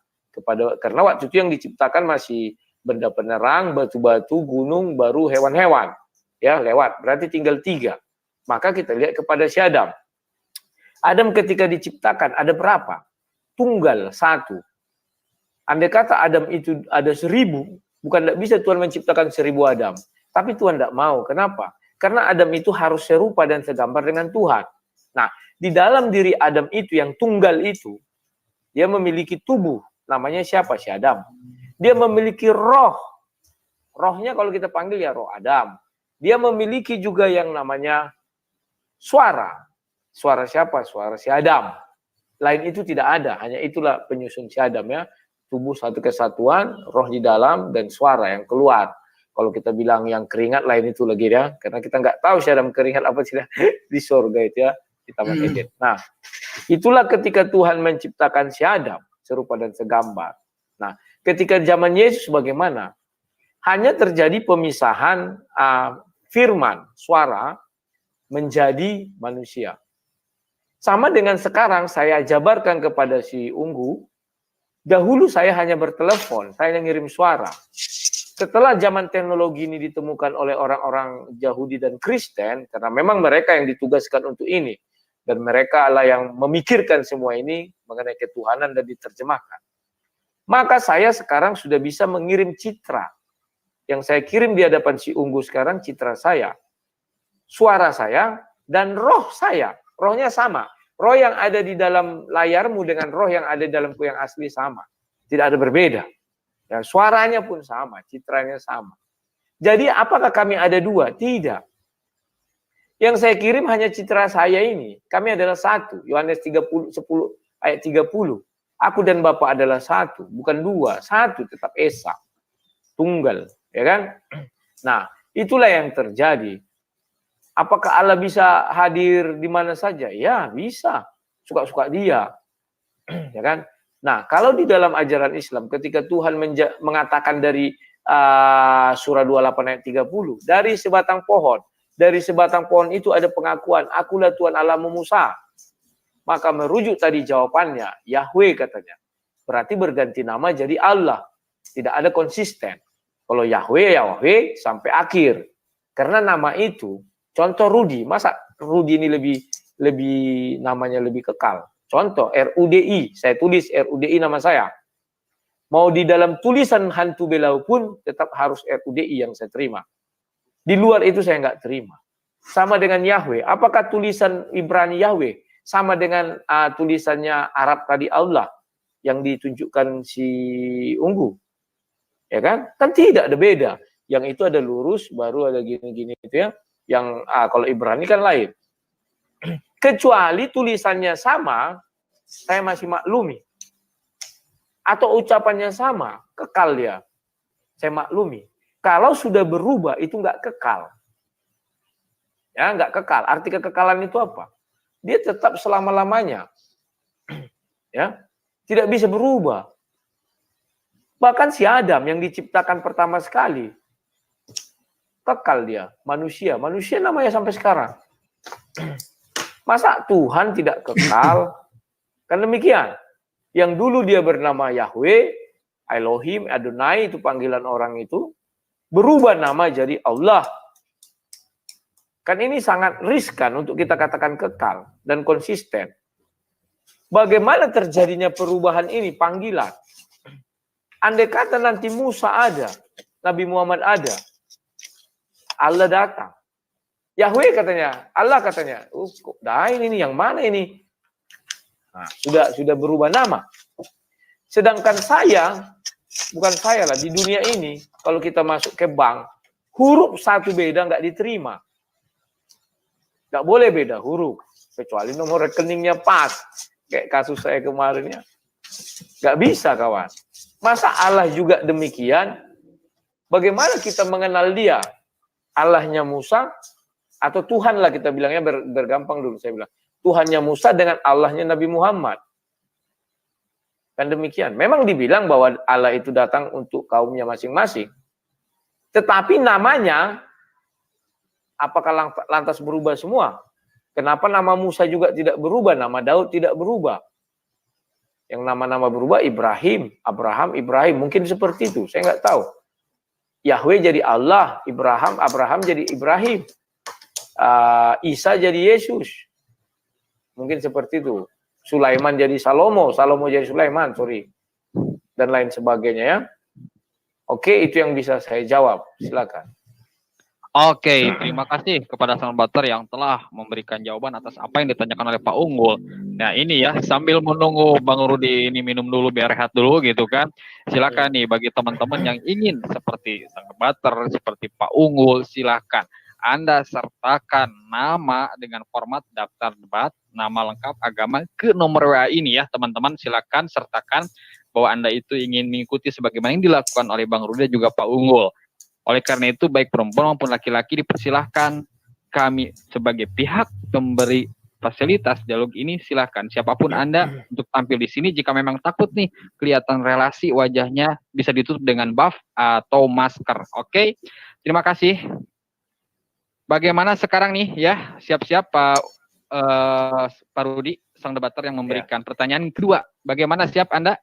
Karena waktu itu yang diciptakan masih benda penerang, batu-batu, gunung, baru hewan-hewan. Ya, lewat. Berarti tinggal 3. Maka kita lihat kepada si Adam. Adam ketika diciptakan ada berapa? Tunggal 1. Andai kata Adam itu ada 1000, bukan tidak bisa Tuhan menciptakan 1000 Adam. Tapi Tuhan tidak mau. Kenapa? Karena Adam itu harus serupa dan segambar dengan Tuhan. Nah, di dalam diri Adam itu yang tunggal itu, dia memiliki tubuh. Namanya siapa? Si Adam. Dia memiliki roh. Rohnya kalau kita panggil ya roh Adam. Dia memiliki juga yang namanya suara. Suara siapa? Suara si Adam. Lain itu tidak ada. Hanya itulah penyusun si Adam ya. Tubuh satu kesatuan, roh di dalam, dan suara yang keluar. Kalau kita bilang yang keringat lain itu lagi ya. Karena kita nggak tahu si Adam keringat apa sih di surga itu ya. Di Taman Eden. Nah, itulah ketika Tuhan menciptakan si Adam. Serupa dan segambar. Nah, ketika zaman Yesus bagaimana? Hanya terjadi pemisahan firman, suara, menjadi manusia. Sama dengan sekarang saya jabarkan kepada si Unggu, dahulu saya hanya bertelepon, saya hanya ngirim suara. Setelah zaman teknologi ini ditemukan oleh orang-orang Yahudi dan Kristen, karena memang mereka yang ditugaskan untuk ini, dan mereka lah yang memikirkan semua ini mengenai ketuhanan dan diterjemahkan. Maka saya sekarang sudah bisa mengirim citra. Yang saya kirim di hadapan si Unggu sekarang citra saya, suara saya, dan roh saya. Rohnya sama. Roh yang ada di dalam layarmu dengan roh yang ada di dalamku yang asli sama. Tidak ada berbeda. Dan suaranya pun sama, citranya sama. Jadi apakah kami ada 2? Tidak. Yang saya kirim hanya citra saya ini. Kami adalah 1. Yohanes 10 ayat 30. Aku dan Bapa adalah 1, bukan 2. 1 tetap Esa. Tunggal, ya kan? Nah, itulah yang terjadi. Apakah Allah bisa hadir di mana saja? Ya, bisa. Suka-suka dia. Ya kan? Nah, kalau di dalam ajaran Islam, ketika Tuhan mengatakan dari surah 28 ayat 30, dari sebatang pohon itu ada pengakuan, akulah Tuhan Allahmu Musa. Maka merujuk tadi jawabannya, Yahweh katanya. Berarti berganti nama jadi Allah. Tidak ada konsisten. Kalau Yahweh, Yahweh sampai akhir. Karena nama itu, contoh Rudi, masa Rudi ini lebih namanya lebih kekal. Contoh RUDI, saya tulis RUDI nama saya. Mau di dalam tulisan hantu belau pun tetap harus RUDI yang saya terima. Di luar itu saya nggak terima. Sama dengan Yahweh. Apakah tulisan Ibrani Yahweh sama dengan tulisannya Arab tadi Allah yang ditunjukkan si Unggu? Ya kan? Kan tidak ada beda. Yang itu ada lurus, baru ada gini-gini itu ya. Yang kalau Ibrani kan lain. Kecuali tulisannya sama, saya masih maklumi. Atau ucapannya sama, kekal dia. Saya maklumi. Kalau sudah berubah, itu nggak kekal. Ya, nggak kekal. Arti kekekalan itu apa? Dia tetap selama-lamanya. Ya, tidak bisa berubah. Bahkan si Adam yang diciptakan pertama sekali, kekal dia, manusia. Manusia namanya sampai sekarang. Masa Tuhan tidak kekal? Kan demikian. Yang dulu dia bernama Yahweh, Elohim, Adonai, itu panggilan orang itu, berubah nama jadi Allah. Kan ini sangat riskan untuk kita katakan kekal dan konsisten. Bagaimana terjadinya perubahan ini, panggilan? Andai kata nanti Musa ada, Nabi Muhammad ada, Allah datang. Yahweh katanya, Allah katanya, kok lain ini, yang mana ini? Nah, sudah berubah nama. Sedangkan saya, bukan saya lah, di dunia ini, kalau kita masuk ke bank, huruf satu beda nggak diterima. Nggak boleh beda huruf, kecuali nomor rekeningnya pas. Kayak kasus saya kemarin ya. Nggak bisa, kawan. Masa Allah juga demikian? Bagaimana kita mengenal dia? Allahnya Musa, atau Tuhan lah kita bilangnya, bergampang dulu saya bilang. Tuhannya Musa dengan Allahnya Nabi Muhammad. Kan demikian. Memang dibilang bahwa Allah itu datang untuk kaumnya masing-masing. Tetapi namanya, apakah lantas berubah semua? Kenapa nama Musa juga tidak berubah? Nama Daud tidak berubah. Yang nama-nama berubah Ibrahim, Abraham, Ibrahim. Mungkin seperti itu, saya nggak tahu. Yahweh jadi Allah, Abraham jadi Ibrahim. Isa jadi Yesus. Mungkin seperti itu. Sulaiman jadi Salomo jadi Sulaiman, sorry. Dan lain sebagainya ya. Oke, itu yang bisa saya jawab. Silakan. Oke, terima kasih kepada Sang Bater yang telah memberikan jawaban atas apa yang ditanyakan oleh Pak Unggul. Nah ini ya, sambil menunggu Bang Rudi ini minum dulu, biar rehat dulu gitu kan. Silakan nih bagi teman-teman yang ingin seperti Sang Bater, seperti Pak Unggul, silakan Anda sertakan nama dengan format daftar debat, nama lengkap, agama ke nomor WA ini ya teman-teman. Silakan sertakan bahwa Anda itu ingin mengikuti sebagaimana yang dilakukan oleh Bang Rudi dan juga Pak Unggul. Oleh karena itu, baik perempuan maupun laki-laki dipersilahkan. Kami sebagai pihak pemberi fasilitas dialog ini, silahkan siapapun Anda untuk tampil di sini. Jika memang takut nih kelihatan relasi wajahnya, bisa ditutup dengan buff atau masker. Oke, terima kasih. Bagaimana sekarang nih ya, siap-siap Pak Rudi, sang debater yang memberikan pertanyaan kedua. Bagaimana, siap Anda?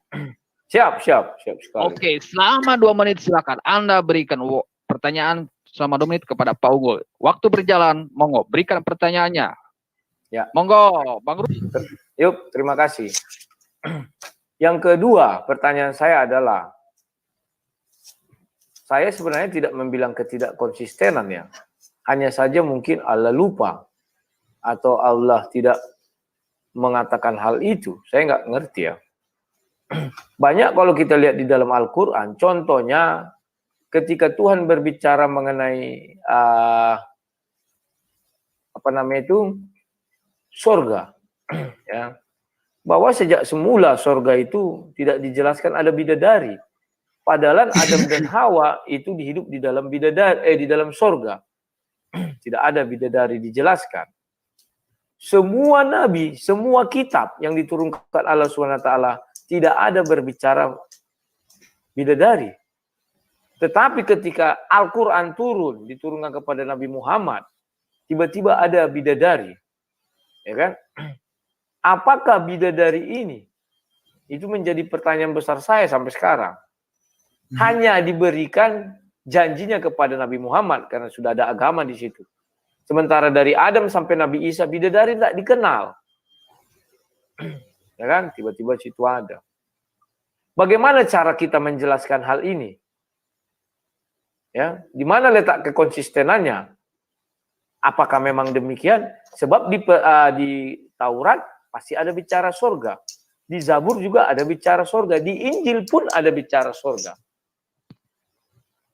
Siap sekali. Oke, selama 2 menit silakan Anda berikan pertanyaan selama 2 menit kepada Pak Unggul. Waktu berjalan, monggo berikan pertanyaannya. Ya. Monggo, Bang Rudi. Yuk, terima kasih. Yang kedua, pertanyaan saya adalah, saya sebenarnya tidak membilang ketidakkonsistenan ya. Hanya saja mungkin Allah lupa atau Allah tidak mengatakan hal itu. Saya nggak ngerti ya. Banyak kalau kita lihat di dalam Al-Quran, contohnya ketika Tuhan berbicara mengenai surga, ya, bahwa sejak semula surga itu tidak dijelaskan ada bidadari, padahal Adam dan Hawa itu hidup di dalam di dalam surga, tidak ada bidadari dijelaskan. Semua nabi, semua kitab yang diturunkan Allah SWT tidak ada berbicara bidadari. Tetapi ketika Al-Quran diturunkan kepada Nabi Muhammad, tiba-tiba ada bidadari. Ya kan? Apakah bidadari ini? Itu menjadi pertanyaan besar saya sampai sekarang. Hanya diberikan janjinya kepada Nabi Muhammad karena sudah ada agama di situ. Sementara dari Adam sampai Nabi Isa, bidadari tidak dikenal. Ya kan? Tiba-tiba situ ada. Bagaimana cara kita menjelaskan hal ini? Ya, di mana letak kekonsistenannya? Apakah memang demikian? Sebab di Taurat pasti ada bicara surga. Di Zabur juga ada bicara surga. Di Injil pun ada bicara surga.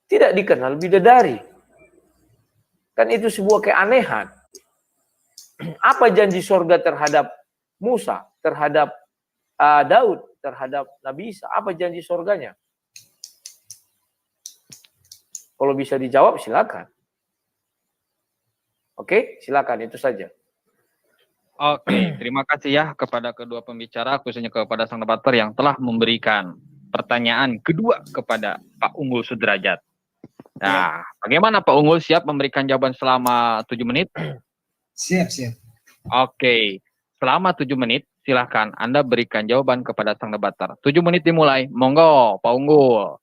Tidak dikenal bidadari. Kan itu sebuah keanehan. Apa janji surga terhadap Musa, terhadap Daud, terhadap Nabi Isa? Apa janji surganya? Kalau bisa dijawab, silakan. Oke, silakan, itu saja. Oke, terima kasih ya kepada kedua pembicara, khususnya kepada sang debater yang telah memberikan pertanyaan kedua kepada Pak Unggul Sudrajat. Nah, bagaimana Pak Unggul, siap memberikan jawaban selama 7 menit? Siap. Oke, selama 7 menit, silahkan Anda berikan jawaban kepada sang debater. 7 menit dimulai, monggo, Pak Unggul.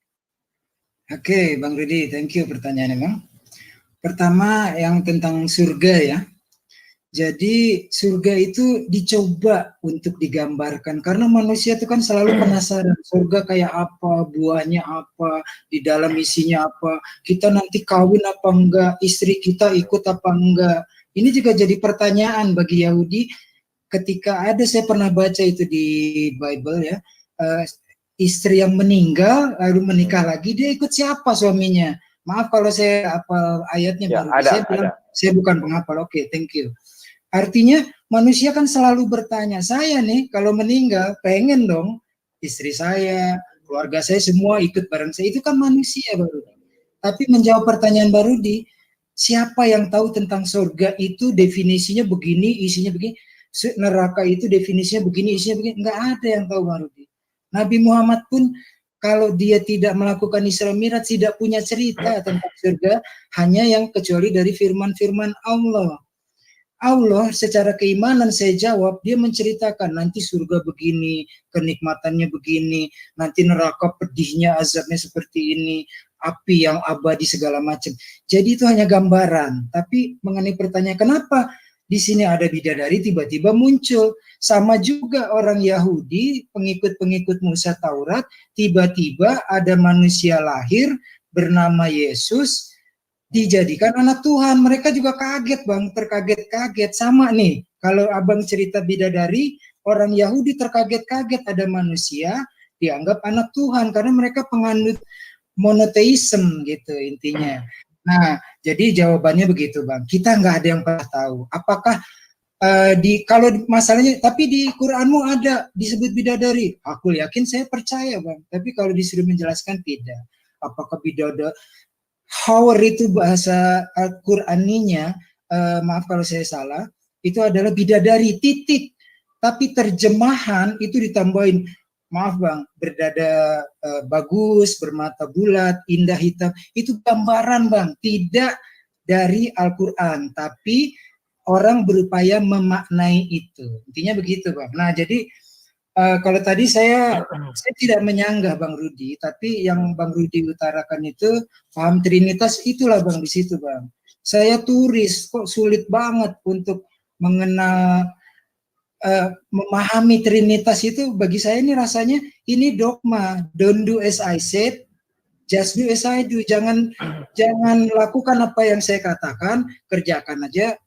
Oke, Bang Rudi, thank you pertanyaannya, Bang. Pertama, yang tentang surga ya. Jadi surga itu dicoba untuk digambarkan karena manusia itu kan selalu penasaran surga kayak apa, buahnya apa, di dalam isinya apa, kita nanti kawin apa enggak, istri kita ikut apa enggak. Ini juga jadi pertanyaan bagi Yahudi ketika saya pernah baca itu di Bible ya, istri yang meninggal lalu menikah lagi, dia ikut siapa suaminya? Maaf kalau saya hafal ayatnya Ya, baru, saya bukan penghafal. Oke, thank you. Artinya manusia kan selalu bertanya, saya nih kalau meninggal pengen dong istri saya, keluarga saya semua ikut bareng saya. Itu kan manusia baru. Tapi menjawab pertanyaan baru siapa yang tahu tentang surga itu definisinya begini, isinya begini. Neraka itu definisinya begini, isinya begini. Enggak ada yang tahu baru. Nabi Muhammad pun kalau dia tidak melakukan Isra Mi'raj tidak punya cerita tentang surga, hanya yang kecuali dari firman-firman Allah. Allah secara keimanan saya jawab, dia menceritakan nanti surga begini, kenikmatannya begini, nanti neraka pedihnya, azabnya seperti ini, api yang abadi segala macam. Jadi itu hanya gambaran. Tapi mengenai pertanyaan kenapa di sini ada bidadari tiba-tiba muncul, sama juga orang Yahudi, pengikut-pengikut Musa Taurat, tiba-tiba ada manusia lahir bernama Yesus, dijadikan anak Tuhan. Mereka juga kaget Bang, terkaget-kaget. Sama nih, kalau Abang cerita bidadari, orang Yahudi terkaget-kaget ada manusia dianggap anak Tuhan, karena mereka penganut monoteisme gitu intinya. Nah, jadi jawabannya begitu Bang, kita nggak ada yang pernah tahu. Apakah kalau masalahnya, tapi di Quranmu ada disebut bidadari, aku yakin saya percaya Bang, tapi kalau disuruh menjelaskan tidak. Apakah bidadari Hawar itu bahasa Al-Qur'aninya, maaf kalau saya salah, itu adalah bidadari titik. Tapi terjemahan itu ditambahin, maaf Bang, berdada bagus, bermata bulat, indah hitam. Itu gambaran Bang, tidak dari Al-Qur'an, tapi orang berupaya memaknai itu. Intinya begitu Bang. Nah, jadi kalau tadi saya tidak menyanggah Bang Rudi, tapi yang Bang Rudi utarakan itu paham Trinitas, itulah Bang di situ Bang. Saya turis kok sulit banget untuk mengenal, memahami Trinitas itu bagi saya ini rasanya ini dogma. Don't do as I said, just do as I do. Jangan lakukan apa yang saya katakan, kerjakan aja.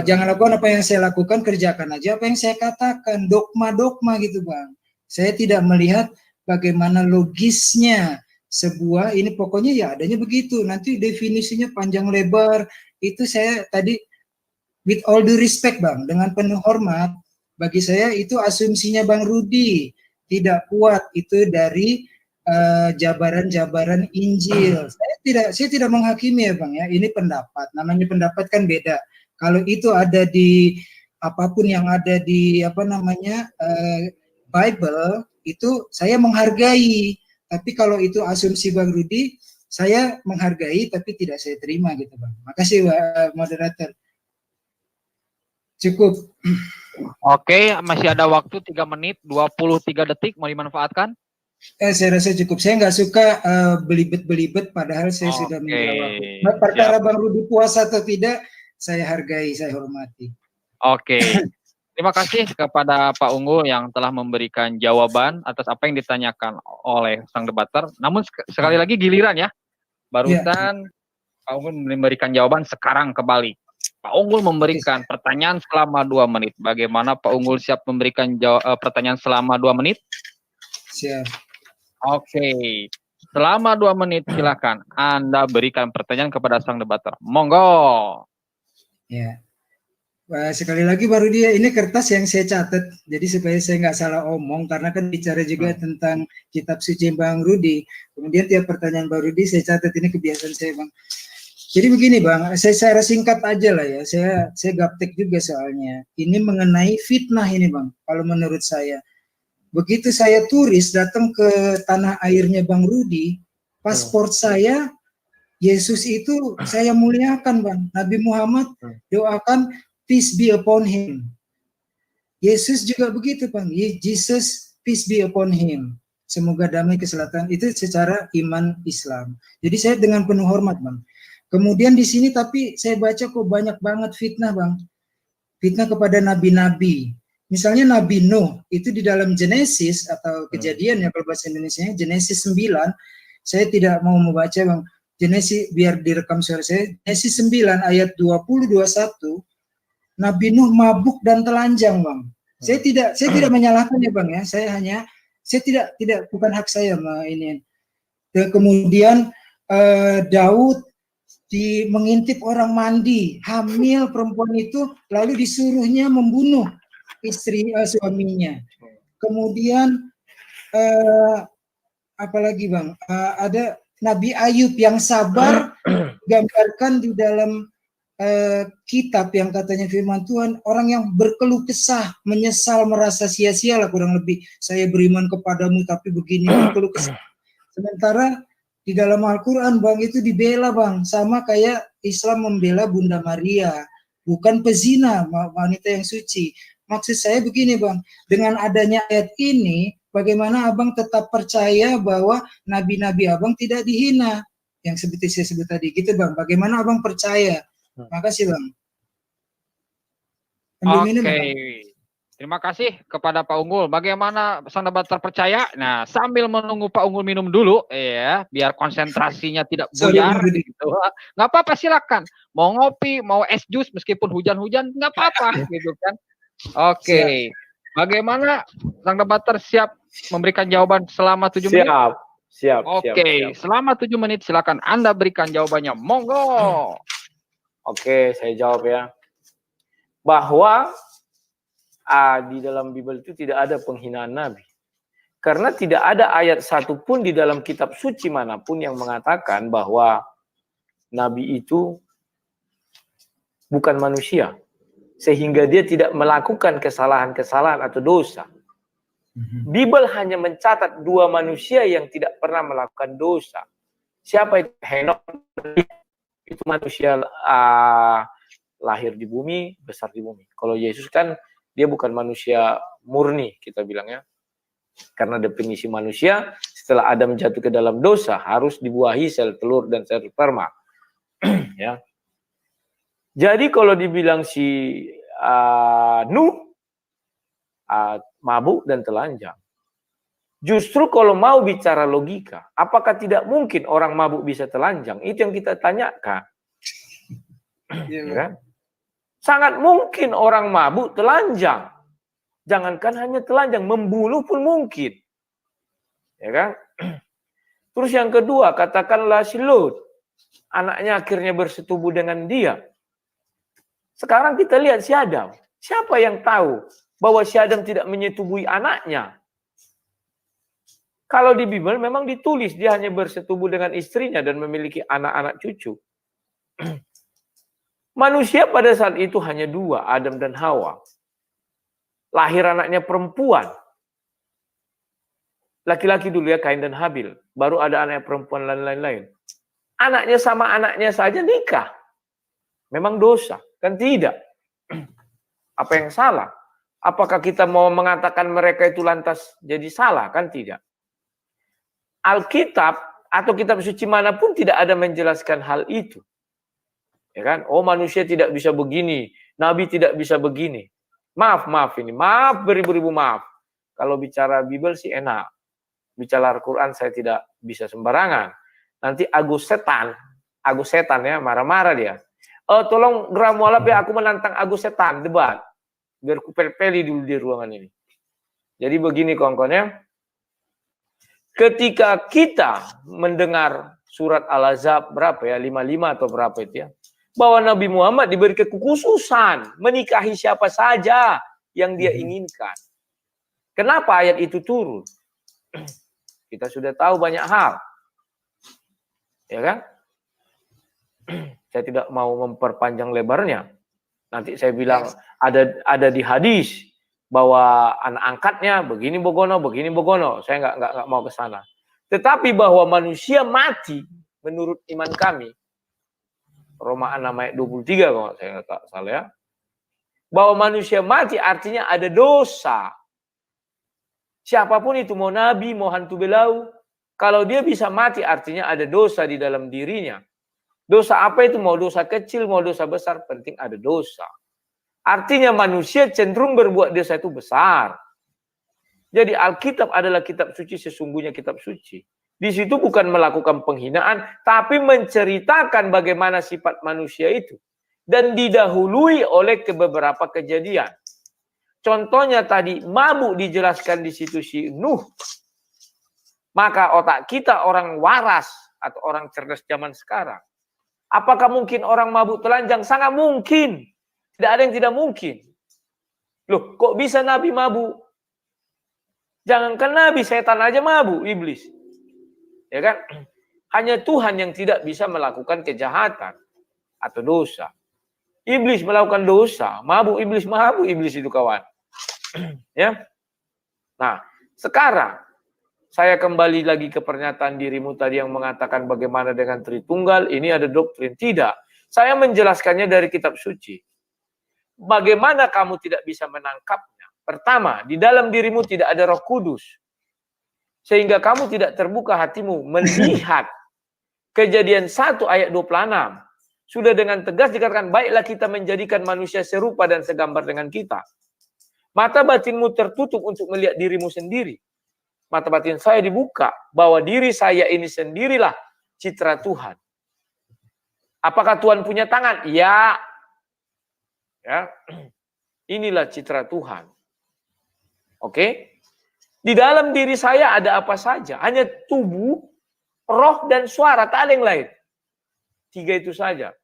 Jangan lakukan apa yang saya lakukan, kerjakan aja apa yang saya katakan. Dogma-dogma gitu Bang. Saya tidak melihat bagaimana logisnya sebuah ini, pokoknya ya adanya begitu. Nanti definisinya panjang lebar. Itu saya tadi with all due respect Bang, dengan penuh hormat, bagi saya itu asumsinya Bang Rudi. Tidak kuat itu dari jabaran-jabaran Injil. Saya tidak menghakimi ya Bang ya. Ini pendapat. Namanya pendapat kan beda. Kalau itu ada di apapun yang ada di Bible, itu saya menghargai. Tapi kalau itu asumsi Bang Rudi, saya menghargai tapi tidak saya terima gitu Bang. Makasih moderator. Cukup. Oke, masih ada waktu 3 menit 23 detik, mau dimanfaatkan? Saya rasa cukup. Saya nggak suka belibet-belibet, padahal saya sudah menjawab. Perkara Bang Rudi puasa atau tidak, saya hargai, saya hormati. Oke. Terima kasih kepada Pak Unggul yang telah memberikan jawaban atas apa yang ditanyakan oleh sang debater. Namun sekali lagi giliran ya. Barusan Pak Unggul memberikan jawaban, sekarang kembali. Pak Unggul memberikan pertanyaan selama 2 menit. Bagaimana Pak Unggul siap memberikan pertanyaan selama 2 menit? Siap. Oke. Selama 2 menit silakan Anda berikan pertanyaan kepada sang debater. Monggo. Ya, sekali lagi baru dia ini kertas yang saya catat, jadi supaya saya nggak salah omong, karena kan bicara juga tentang kitab suci Bang Rudi. Kemudian tiap pertanyaan Bang Rudi saya catat, ini kebiasaan saya Bang. Jadi begini Bang, saya singkat aja lah ya, saya gaptek juga soalnya. Ini mengenai fitnah ini Bang, kalau menurut saya. Begitu saya turis datang ke tanah airnya Bang Rudi, paspor saya Yesus itu saya muliakan Bang. Nabi Muhammad doakan peace be upon him. Yesus juga begitu, Bang. Jesus, peace be upon him. Semoga damai keselamatan. Itu secara iman Islam. Jadi saya dengan penuh hormat, Bang. Kemudian di sini tapi saya baca kok banyak banget fitnah, Bang. Fitnah kepada nabi-nabi. Misalnya Nabi Nuh, itu di dalam Genesis atau Kejadian ya kalau bahasa Indonesianya, Genesis 9, saya tidak mau membaca, Bang. Genesis, biar direkam suara saya, Genesis 9 ayat 20-21, Nabi Nuh mabuk dan telanjang, Bang. Saya tidak menyalahkan ya, Bang ya. Saya tidak bukan hak saya ini. Dan kemudian Daud mengintip orang mandi, hamil perempuan itu, lalu disuruhnya membunuh suaminya. Kemudian apalagi, Bang, ada Nabi Ayub yang sabar, gambarkan di dalam kitab yang katanya firman Tuhan, orang yang berkeluh kesah, menyesal, merasa sia-sia lah kurang lebih. Saya beriman kepadamu tapi begini, berkeluh kesah. Sementara di dalam Al-Quran, Bang, itu dibela, Bang, sama kayak Islam membela Bunda Maria, bukan pezina, wanita yang suci. Maksud saya begini, Bang, dengan adanya ayat ini, bagaimana Abang tetap percaya bahwa nabi-nabi Abang tidak dihina, yang seperti saya sebut tadi, gitu, Bang. Bagaimana Abang percaya? Makasih, Bang. Oke. Terima kasih kepada Pak Unggul. Bagaimana sang debater percaya? Nah, sambil menunggu Pak Unggul minum dulu, ya, biar konsentrasinya tidak buyar. Gitu. Nggak apa-apa, silakan. Mau ngopi, mau es jus, meskipun hujan-hujan, nggak apa-apa, gitu kan. Oke. Bagaimana sang debater siap memberikan jawaban selama 7 menit? Siap. Oke, selama 7 menit silakan Anda berikan jawabannya. Monggo. Oke, saya jawab ya. Bahwa di dalam Bible itu tidak ada penghinaan Nabi. Karena tidak ada ayat satupun di dalam kitab suci manapun yang mengatakan bahwa Nabi itu bukan manusia. Sehingga dia tidak melakukan kesalahan-kesalahan atau dosa. Bible hanya mencatat 2 manusia yang tidak pernah melakukan dosa. Siapa itu? Henok. Itu manusia lahir di bumi, besar di bumi. Kalau Yesus kan dia bukan manusia murni, kita bilangnya. Karena definisi manusia, setelah Adam jatuh ke dalam dosa, harus dibuahi sel telur dan sel sperma. Ya. Jadi kalau dibilang si Nuh mabuk dan telanjang, justru kalau mau bicara logika, apakah tidak mungkin orang mabuk bisa telanjang? Itu yang kita tanyakan. Ya kan? Sangat mungkin orang mabuk telanjang. Jangankan hanya telanjang, membunuh pun mungkin. Ya kan? Terus yang kedua, katakanlah si Lut, anaknya akhirnya bersetubuh dengan dia. Sekarang kita lihat si Adam. Siapa yang tahu bahwa si Adam tidak menyetubuhi anaknya? Kalau di Bible memang ditulis dia hanya bersetubuh dengan istrinya dan memiliki anak-anak cucu. Manusia pada saat itu hanya 2, Adam dan Hawa. Lahir anaknya perempuan. Laki-laki dulu ya, Kain dan Habil. Baru ada anaknya perempuan dan lain-lain. Anaknya sama anaknya saja nikah. Memang dosa? Kan tidak. Apa yang salah? Apakah kita mau mengatakan mereka itu lantas jadi salah? Kan tidak. Alkitab atau kitab suci manapun tidak ada menjelaskan hal itu. Ya kan? Oh, manusia tidak bisa begini, nabi tidak bisa begini. Maaf ini. Maaf beribu-ribu maaf. Kalau bicara Bible sih enak. Bicara Al-Qur'an saya tidak bisa sembarangan. Nanti Agus setan ya, marah-marah dia. Tolong Gramualap ya, aku menantang Agus setan debat. Biar kupel-peli dulu di ruangan ini. Jadi begini kawan-kawan ya. Ketika kita mendengar surat Al-Ahzab berapa ya, 55 atau berapa itu ya, bahwa Nabi Muhammad diberi kekhususan menikahi siapa saja yang dia inginkan. Kenapa ayat itu turun? Kita sudah tahu banyak hal. Ya kan? Saya tidak mau memperpanjang lebarnya. Nanti saya bilang ada di hadis bahwa anak angkatnya begini begono. Saya nggak mau ke sana. Tetapi bahwa manusia mati menurut iman kami, Roma 6 ayat 23 kalau saya nggak salah ya. Bahwa manusia mati artinya ada dosa. Siapapun itu, mau nabi, mau hantu belau, kalau dia bisa mati artinya ada dosa di dalam dirinya. Dosa apa itu? Mau dosa kecil, mau dosa besar, penting ada dosa. Artinya manusia cenderung berbuat dosa itu besar. Jadi Alkitab adalah kitab suci, sesungguhnya kitab suci. Di situ bukan melakukan penghinaan, tapi menceritakan bagaimana sifat manusia itu. Dan didahului oleh beberapa kejadian. Contohnya tadi, mabuk dijelaskan di situ si Nuh. Maka otak kita orang waras atau orang cerdas zaman sekarang. Apakah mungkin orang mabuk telanjang? Sangat mungkin. Tidak ada yang tidak mungkin. Loh, kok bisa Nabi mabuk? Jangankan Nabi, setan aja mabuk, iblis. Ya kan? Hanya Tuhan yang tidak bisa melakukan kejahatan atau dosa. Iblis melakukan dosa, mabuk iblis itu kawan. Ya. Nah, sekarang saya kembali lagi ke pernyataan dirimu tadi yang mengatakan bagaimana dengan Tritunggal, ini ada doktrin. Tidak. Saya menjelaskannya dari kitab suci. Bagaimana kamu tidak bisa menangkapnya? Pertama, di dalam dirimu tidak ada Roh Kudus. Sehingga kamu tidak terbuka hatimu melihat Kejadian 1 ayat 26. Sudah dengan tegas dikatakan, baiklah kita menjadikan manusia serupa dan segambar dengan kita. Mata batinmu tertutup untuk melihat dirimu sendiri. Mata batin saya dibuka bahwa diri saya ini sendirilah citra Tuhan. Apakah Tuhan punya tangan? Ya. Ya. Inilah citra Tuhan. Oke? Di dalam diri saya ada apa saja? Hanya tubuh, roh, dan suara. Tak ada yang lain. 3 itu saja.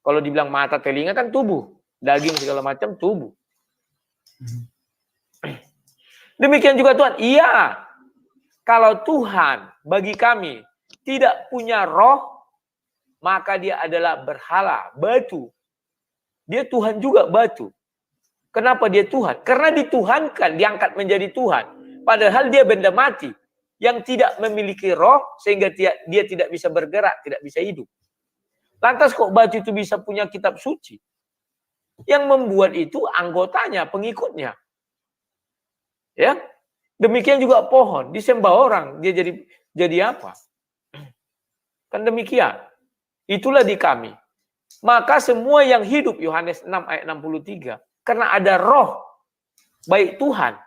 Kalau dibilang mata, telinga kan tubuh. Daging segala macam tubuh. Demikian juga Tuhan. Iya. Kalau Tuhan bagi kami tidak punya roh, maka dia adalah berhala, batu. Dia Tuhan juga batu. Kenapa dia Tuhan? Karena dituhankan, diangkat menjadi Tuhan. Padahal dia benda mati yang tidak memiliki roh sehingga dia tidak bisa bergerak, tidak bisa hidup. Lantas kok batu itu bisa punya kitab suci? Yang membuat itu anggotanya, pengikutnya. Ya. Demikian juga pohon, disembah orang, dia jadi apa? Kan demikian. Itulah di kami. Maka semua yang hidup, Yohanes 6 ayat 63, karena ada roh, baik Tuhan.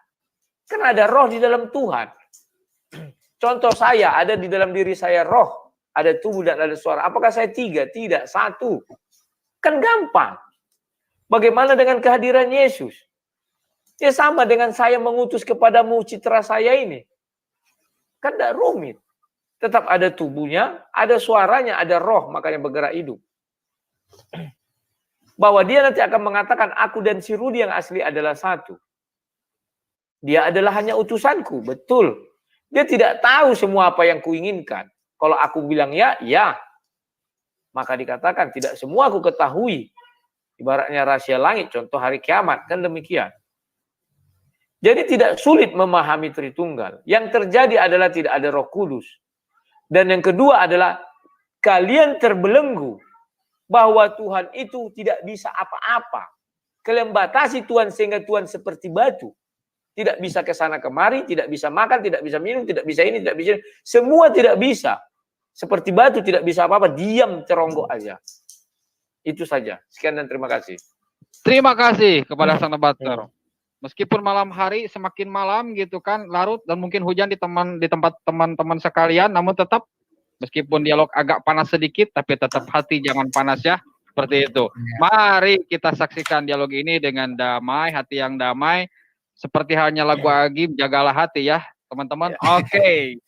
Karena ada roh di dalam Tuhan. Contoh saya, ada di dalam diri saya roh, ada tubuh dan ada suara. Apakah saya 3? Tidak, 1. Kan gampang. Bagaimana dengan kehadiran Yesus? Ya sama dengan saya mengutus kepadamu citra saya ini. Kan tidak rumit. Tetap ada tubuhnya, ada suaranya, ada roh, makanya bergerak hidup. Bahwa dia nanti akan mengatakan, aku dan si Rudi yang asli adalah satu. Dia adalah hanya utusanku, betul. Dia tidak tahu semua apa yang kuinginkan. Kalau aku bilang ya, ya. Maka dikatakan tidak semua aku ketahui. Ibaratnya rahasia langit, contoh hari kiamat, kan demikian. Jadi tidak sulit memahami Tritunggal. Yang terjadi adalah tidak ada Roh Kudus. Dan yang kedua adalah kalian terbelenggu bahwa Tuhan itu tidak bisa apa-apa. Kalian batasi Tuhan sehingga Tuhan seperti batu. Tidak bisa ke sana kemari, tidak bisa makan, tidak bisa minum, tidak bisa ini, tidak bisa ini. Semua tidak bisa. Seperti batu tidak bisa apa-apa, diam teronggok aja. Itu saja. Sekian dan terima kasih. Terima kasih kepada Sang Debater. Meskipun malam hari semakin malam gitu kan, larut dan mungkin hujan di tempat teman-teman sekalian, namun tetap meskipun dialog agak panas sedikit, tapi tetap hati jangan panas ya. Seperti itu. Mari kita saksikan dialog ini dengan damai, hati yang damai. Seperti halnya lagu Agim, jagalah hati ya, teman-teman. Oke.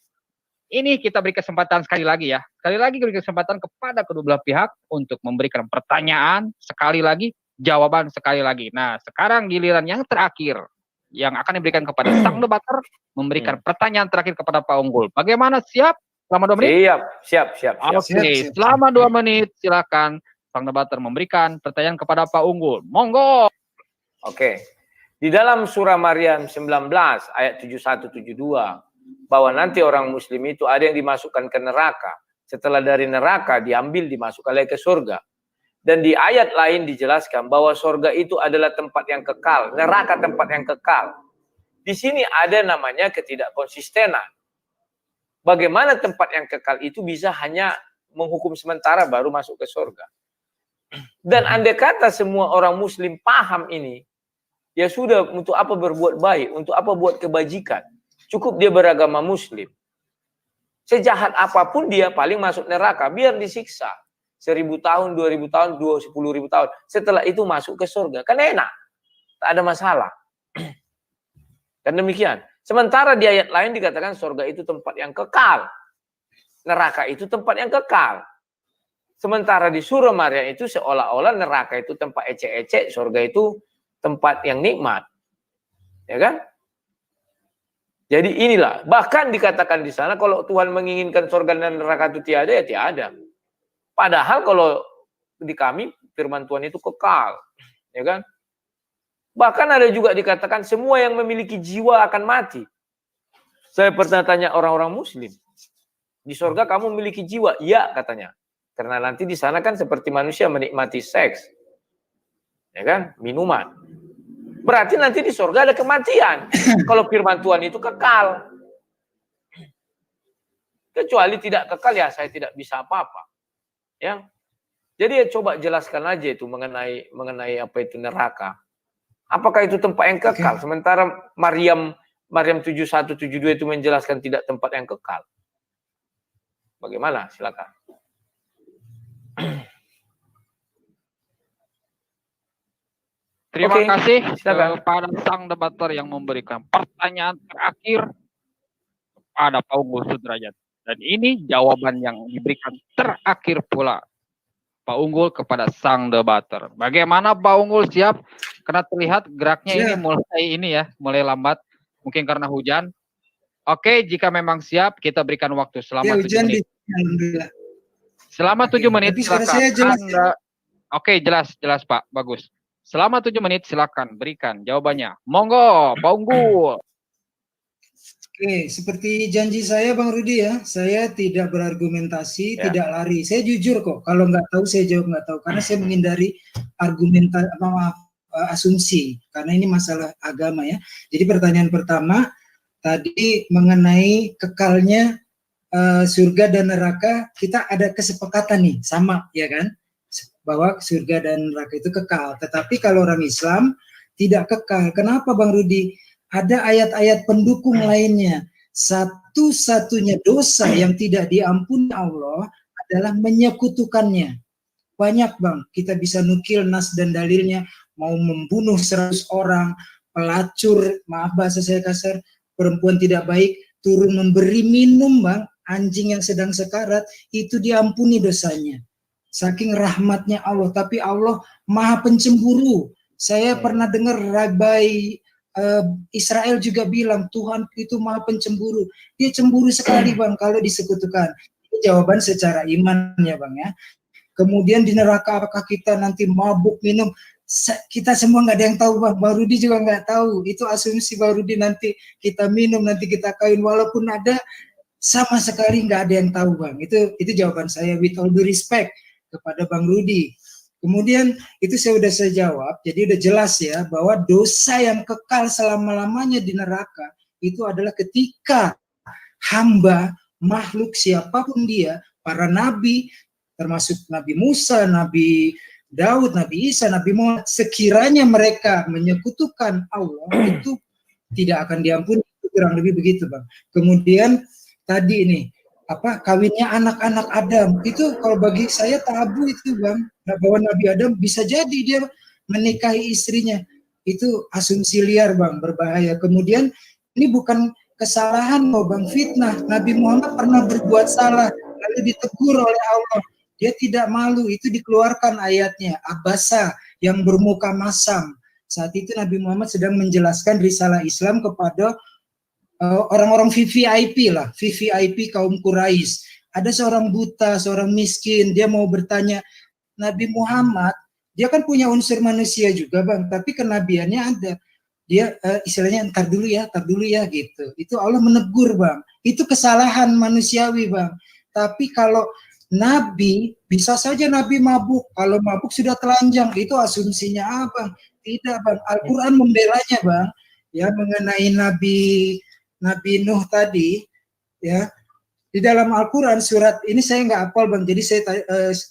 Ini kita beri kesempatan sekali lagi ya. Sekali lagi beri kesempatan kepada kedua belah pihak untuk memberikan pertanyaan sekali lagi, jawaban sekali lagi. Nah, sekarang giliran yang terakhir yang akan diberikan kepada Sang Debater, memberikan pertanyaan terakhir kepada Pak Unggul. Bagaimana, siap? Selama 2 menit? Siap. Oke, selama 2 menit silakan Sang Debater memberikan pertanyaan kepada Pak Unggul. Monggo. Oke. Di dalam surah Maryam 19 ayat 71-72 bahwa nanti orang muslim itu ada yang dimasukkan ke neraka. Setelah dari neraka diambil dimasukkan lagi ke surga. Dan di ayat lain dijelaskan bahwa surga itu adalah tempat yang kekal, neraka tempat yang kekal. Di sini ada namanya ketidakkonsistenan. Bagaimana tempat yang kekal itu bisa hanya menghukum sementara baru masuk ke surga. Dan andai kata semua orang muslim paham ini, ya sudah, untuk apa berbuat baik, untuk apa buat kebajikan. Cukup dia beragama muslim. Sejahat apapun dia paling masuk neraka, biar disiksa. 1000 tahun, 2000 tahun, 10.000 tahun. Setelah itu masuk ke surga. Kan enak. Tak ada masalah. Dan demikian. Sementara di ayat lain dikatakan surga itu tempat yang kekal. Neraka itu tempat yang kekal. Sementara di surah Maryam itu seolah-olah neraka itu tempat ecek-ecek, surga itu tempat yang nikmat. Ya kan? Jadi inilah. Bahkan dikatakan di sana kalau Tuhan menginginkan surga dan neraka itu tiada, ya tiada. Padahal kalau di kami firman Tuhan itu kekal. Ya kan? Bahkan ada juga dikatakan semua yang memiliki jiwa akan mati. Saya pernah tanya orang-orang muslim. Di surga kamu memiliki jiwa? Iya, katanya. Karena nanti di sana kan seperti manusia menikmati seks. Ya kan? Minuman. Berarti nanti di surga ada kematian. Kalau firman Tuhan itu kekal. Kecuali tidak kekal, ya saya tidak bisa apa-apa. Ya. Jadi ya coba jelaskan aja itu mengenai apa itu neraka. Apakah itu tempat yang kekal? Sementara Maryam 7172 itu menjelaskan tidak tempat yang kekal. Bagaimana? Silakan. Terima kasih silakan. kepada sang debater yang memberikan pertanyaan terakhir kepada Pak Unggul Sudrajat. Dan ini jawaban yang diberikan terakhir pula Pak Unggul kepada sang debater. Bagaimana Pak Unggul, siap? Karena terlihat geraknya ini mulai lambat. Mungkin karena hujan. Oke, jika memang siap, kita berikan waktu selama 7 menit. Selama 7 menit, silakan Anda. Oke, jelas Pak, bagus. Selama 7 menit, silakan berikan jawabannya. Monggo, Pak Unggul. Oke, seperti janji saya Bang Rudi ya, saya tidak berargumentasi, tidak lari. Saya jujur kok, kalau nggak tahu saya jawab nggak tahu, karena saya menghindari asumsi, karena ini masalah agama ya. Jadi pertanyaan pertama tadi mengenai kekalnya surga dan neraka, kita ada kesepakatan nih, sama ya kan, bahwa surga dan neraka itu kekal. Tetapi kalau orang Islam tidak kekal. Kenapa Bang Rudi? Ada ayat-ayat pendukung lainnya. Satu-satunya dosa yang tidak diampuni Allah adalah menyekutukannya. Banyak Bang, kita bisa nukil nas dan dalilnya. Mau membunuh 100 orang, pelacur, maaf bahasa saya kasar, perempuan tidak baik, turun memberi minum Bang, anjing yang sedang sekarat, itu diampuni dosanya. Saking rahmatnya Allah, tapi Allah maha pencemburu. Saya pernah dengar Rabai Israel juga bilang Tuhan itu maha pencemburu. Dia cemburu sekali Bang kalau disekutukan. Ini jawaban secara iman ya Bang ya. Kemudian di neraka apakah kita nanti mabuk minum? Kita semua nggak ada yang tahu Bang. Bang Rudi juga nggak tahu. Itu asumsi Bang Rudi, nanti kita minum, nanti kita kawin. Walaupun ada, sama sekali nggak ada yang tahu Bang. Itu jawaban saya with all due respect kepada Bang Rudi. Kemudian itu saya jawab, jadi udah jelas ya bahwa dosa yang kekal selama-lamanya di neraka itu adalah ketika hamba, makhluk siapapun dia, para nabi, termasuk Nabi Musa, Nabi Daud, Nabi Isa, Nabi Muhammad, sekiranya mereka menyekutukan Allah, itu tidak akan diampuni, kurang lebih begitu Bang. Kemudian tadi ini, kawinnya anak-anak Adam, itu kalau bagi saya tabu itu Bang, bahwa Nabi Adam bisa jadi dia menikahi istrinya, itu asumsi liar Bang, berbahaya. Kemudian ini bukan kesalahan loh Bang, fitnah. Nabi Muhammad pernah berbuat salah, lalu ditegur oleh Allah, dia tidak malu, itu dikeluarkan ayatnya, Abasa, yang bermuka masam. Saat itu Nabi Muhammad sedang menjelaskan risalah Islam kepada orang-orang VVIP lah, VVIP kaum Quraisy. Ada seorang buta, seorang miskin, dia mau bertanya, Nabi Muhammad, dia kan punya unsur manusia juga Bang, tapi kenabiannya ada. Dia istilahnya ntar dulu ya gitu. Itu Allah menegur Bang. Itu kesalahan manusiawi Bang. Tapi kalau Nabi, bisa saja Nabi mabuk. Kalau mabuk sudah telanjang, itu asumsinya apa? Tidak, Bang. Al-Quran membelanya, Bang. Ya, mengenai Nabi Nuh tadi, ya. Di dalam Al-Quran surat ini saya nggak hafal, Bang. Jadi saya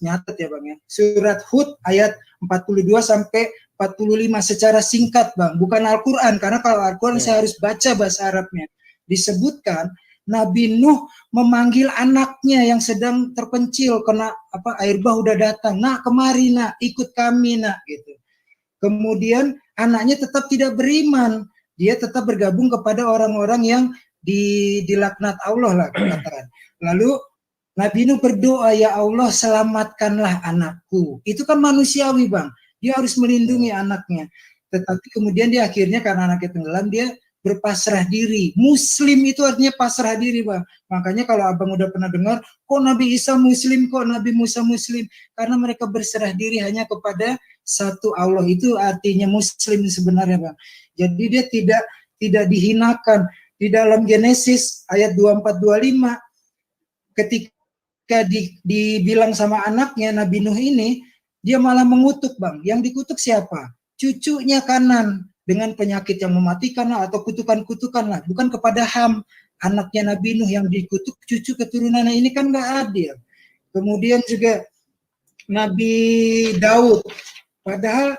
nyatet ya, Bang, ya. Surat Hud ayat 42 sampai 45 secara singkat, Bang. Bukan Al-Quran, karena kalau Al-Quran saya harus baca bahasa Arabnya. Disebutkan Nabi Nuh memanggil anaknya yang sedang terpencil kena air bah udah datang. Nak, kemari nak, ikut kami nak, gitu. Kemudian anaknya tetap tidak beriman. Dia tetap bergabung kepada orang-orang yang dilaknat Allah lah katakan. Lalu Nabi Nuh berdoa, ya Allah selamatkanlah anakku. Itu kan manusiawi, Bang. Dia harus melindungi anaknya. Tetapi kemudian dia akhirnya karena anaknya tenggelam, dia berpasrah diri. Muslim itu artinya pasrah diri, Bang. Makanya kalau Abang udah pernah dengar, kok Nabi Isa Muslim, kok Nabi Musa Muslim? Karena mereka berserah diri hanya kepada satu Allah. Itu artinya Muslim sebenarnya, Bang. Jadi dia tidak dihinakan. Di dalam Genesis ayat 24-25, ketika dibilang sama anaknya Nabi Nuh ini, dia malah mengutuk, Bang. Yang dikutuk siapa? Cucunya Kanan dengan penyakit yang mematikan lah, atau kutukan-kutukan lah. Bukan kepada Ham, anaknya Nabi Nuh yang dikutuk, cucu keturunannya. Ini kan nggak adil. Kemudian juga Nabi Daud. Padahal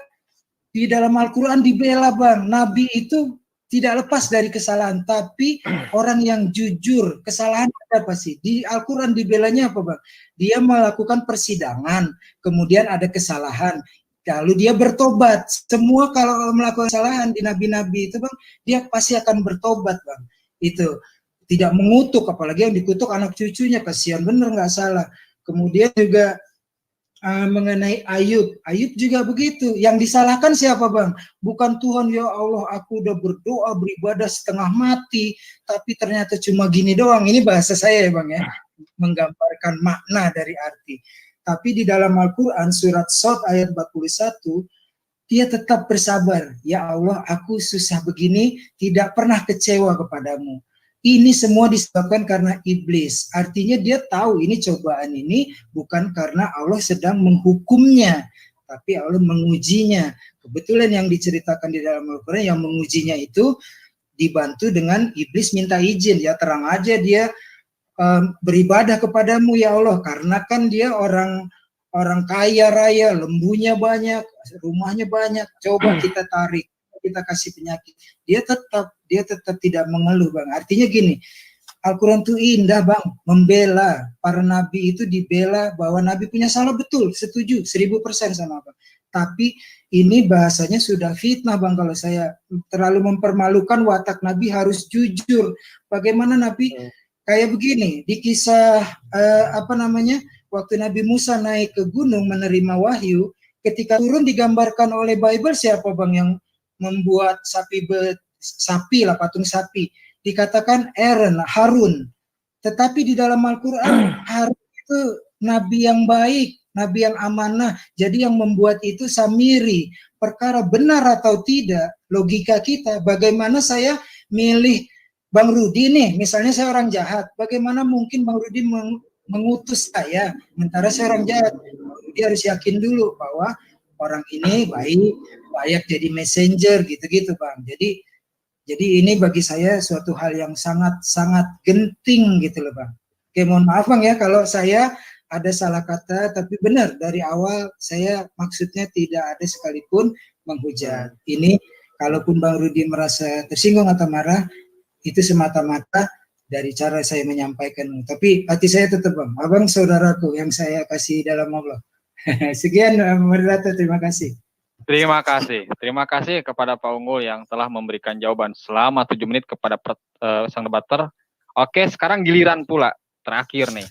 di dalam Al-Quran dibela, Bang. Nabi itu tidak lepas dari kesalahan, tapi orang yang jujur, kesalahan ada apa sih? Di Al-Quran dibelanya apa, Bang? Dia melakukan persidangan, kemudian ada kesalahan, lalu dia bertobat. Semua kalau melakukan kesalahan di nabi-nabi itu, Bang, dia pasti akan bertobat, Bang. Itu tidak mengutuk, apalagi yang dikutuk anak cucunya, kasihan bener, nggak salah. Kemudian juga mengenai Ayub juga begitu. Yang disalahkan siapa, Bang? Bukan Tuhan, ya Allah aku udah berdoa beribadah setengah mati, tapi ternyata cuma gini doang. Ini bahasa saya ya, Bang, ya, menggambarkan makna dari arti. Tapi di dalam Al-Quran surat Shad ayat 41, dia tetap bersabar. Ya Allah, aku susah begini, tidak pernah kecewa kepadamu. Ini semua disebabkan karena iblis. Artinya dia tahu ini cobaan ini bukan karena Allah sedang menghukumnya, tapi Allah mengujinya. Kebetulan yang diceritakan di dalam Al-Quran yang mengujinya itu dibantu dengan iblis minta izin. Ya terang aja dia beribadah kepadamu ya Allah, karena kan dia orang kaya raya, lembunya banyak, rumahnya banyak. Coba kita tarik, kita kasih penyakit. Dia tetap tidak mengeluh, Bang. Artinya gini, Al-Quran itu indah, Bang, membela. Para nabi itu dibela bahwa nabi punya salah, betul, setuju 1000% sama Bang. Tapi ini bahasanya sudah fitnah, Bang, kalau saya terlalu mempermalukan watak nabi harus jujur. Bagaimana nabi kayak begini, di kisah waktu Nabi Musa naik ke gunung menerima wahyu, ketika turun digambarkan oleh Bible siapa, Bang, yang membuat sapi lah, patung sapi, dikatakan Aaron, Harun. Tetapi di dalam Al-Quran Harun itu nabi yang baik, nabi yang amanah. Jadi yang membuat itu Samiri. Perkara benar atau tidak, logika kita, bagaimana saya milih Bang Rudi nih, misalnya saya orang jahat, bagaimana mungkin Bang Rudi mengutus saya, sementara saya orang jahat. Bang Rudi harus yakin dulu bahwa orang ini baik, layak jadi messenger, gitu-gitu, Bang. Jadi ini bagi saya suatu hal yang sangat genting gitu loh, Bang. Oke, mohon maaf, Bang, ya kalau saya ada salah kata, tapi benar dari awal saya maksudnya tidak ada sekalipun menghujat. Ini kalaupun Bang Rudi merasa tersinggung atau marah, itu semata-mata dari cara saya menyampaikan. Tapi hati saya tetap, Bang, Abang saudaraku yang saya kasih dalam Allah. Sekian, moderator, terima kasih. Terima kasih kepada Pak Unggul yang telah memberikan jawaban selama 7 menit kepada sang debater. Oke, sekarang giliran pula terakhir nih.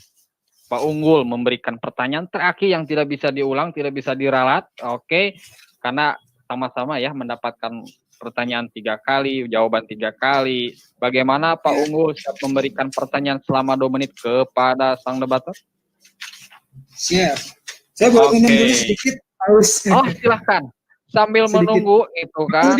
Pak Unggul memberikan pertanyaan terakhir yang tidak bisa diulang, tidak bisa diralat. Oke, karena sama-sama ya mendapatkan pertanyaan 3 kali, jawaban 3 kali. Bagaimana Pak Unggul siap memberikan pertanyaan selama 2 menit kepada sang debater? Siap. Saya boleh minum dulu sedikit. Haus. Oh, silahkan. Sambil sedikit menunggu itu kan,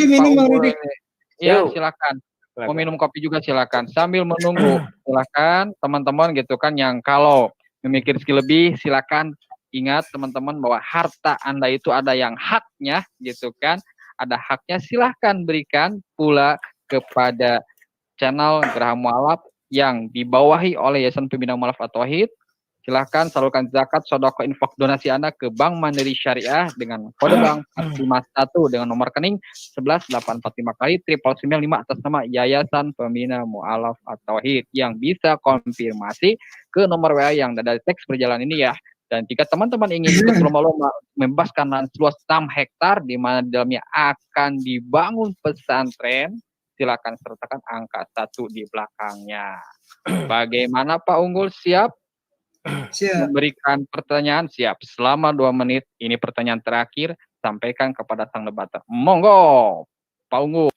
ya silakan. Mau minum kopi juga silakan. Sambil menunggu, silakan teman-teman gitu kan yang kalau memiliki rezeki lebih, silakan ingat teman-teman bahwa harta Anda itu ada yang haknya gitu kan. Ada haknya, silahkan berikan pula kepada channel Geraha Mualaf yang dibawahi oleh Yayasan Pembina Mualaf At-Tauhid. Silahkan salurkan zakat, sodako, infak, donasi Anda ke Bank Mandiri Syariah dengan kode bank 451 dengan nomor rekening 11845 kali 995 atas nama Yayasan Pembina Mualaf At-Tauhid, yang bisa konfirmasi ke nomor WA yang ada di teks perjalanan ini ya. Dan jika teman-teman ingin ikut berlomba-lomba membebaskan lahan seluas 6 hektar di mana di dalamnya akan dibangun pesantren, silakan sertakan angka 1 di belakangnya. Bagaimana Pak Unggul, siap? Siap. Memberikan pertanyaan? Siap. Selama 2 menit, ini pertanyaan terakhir, sampaikan kepada sang debater. Monggo, Pak Unggul.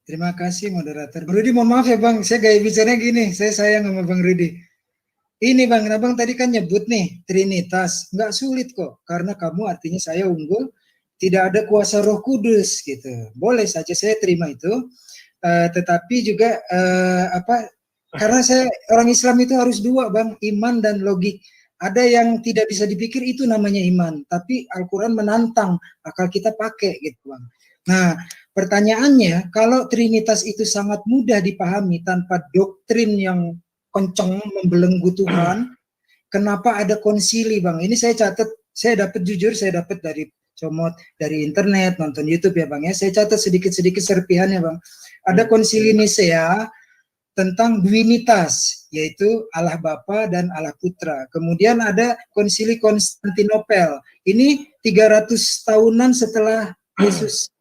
Terima kasih moderator. Bang Rudi, mohon maaf ya Bang, saya gaya bicaranya gini, saya sayang sama Bang Rudi. Ini Bang, Abang tadi kan nyebut nih, Trinitas. Nggak sulit kok, karena kamu artinya saya unggul, tidak ada kuasa Roh Kudus gitu. Boleh saja saya terima itu, tetapi juga karena saya orang Islam itu harus 2 Bang, iman dan logik. Ada yang tidak bisa dipikir, itu namanya iman, tapi Al-Quran menantang akal kita pakai gitu Bang. Nah, pertanyaannya, kalau Trinitas itu sangat mudah dipahami tanpa doktrin yang kencang membelenggu Tuhan, kenapa ada konsili Bang? Ini saya catat, saya dapat jujur, saya dapat dari comot, dari internet, nonton YouTube ya Bang ya. Saya catat sedikit-sedikit serpihannya Bang. Ada konsili Nisea tentang Dwinitas, yaitu Allah Bapa dan Allah Putra. Kemudian ada konsili Konstantinopel. Ini 300 tahunan setelah Yesus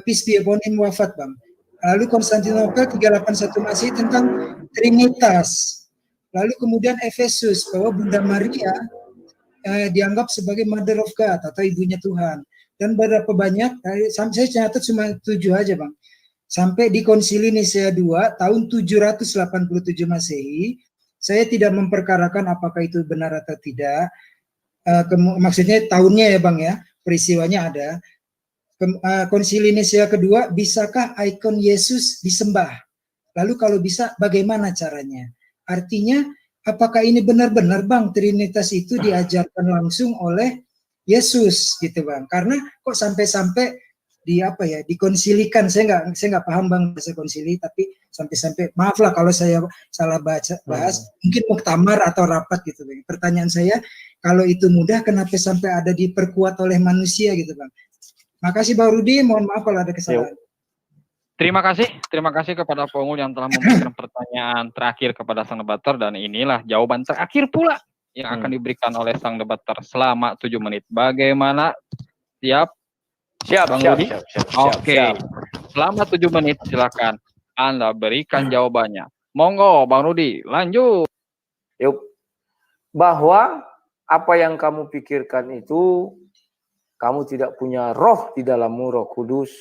peace be upon him wafat Bang. Lalu Konstantinopel 381 Masehi tentang Trinitas. Lalu kemudian Efesus, bahwa Bunda Maria dianggap sebagai Mother of God atau ibunya Tuhan. Dan berapa banyak, saya catat cuma 7 aja Bang. Sampai di Konsili Nisea II tahun 787 Masehi, saya tidak memperkarakan apakah itu benar atau tidak. Maksudnya tahunnya ya Bang ya, peristiwanya ada. Konsili Nisea kedua, bisakah ikon Yesus disembah? Lalu kalau bisa, bagaimana caranya? Artinya, apakah ini benar-benar Bang, Trinitas itu diajarkan langsung oleh Yesus gitu Bang? Karena kok sampai-sampai dikonsilikan, saya nggak paham Bang bahasa konsili, tapi sampai-sampai maaf lah kalau saya salah bahas, mungkin muktamar atau rapat gitu Bang. Pertanyaan saya, kalau itu mudah, kenapa sampai ada diperkuat oleh manusia gitu Bang? Makasih Bang Rudi, mohon maaf kalau ada kesalahan. Terima kasih kepada Pak Unggul yang telah memberikan pertanyaan terakhir kepada sang debater, dan inilah jawaban terakhir pula yang akan diberikan oleh sang debater selama 7 menit. Bagaimana? Siap? Siap, Bang siap, Rudi? siap, siap, Oke. siap. Selama 7 menit silakan Anda berikan jawabannya. Monggo Bang Rudi, lanjut. Yuk. Bahwa apa yang kamu pikirkan itu, kamu tidak punya roh di dalammu, Roh Kudus,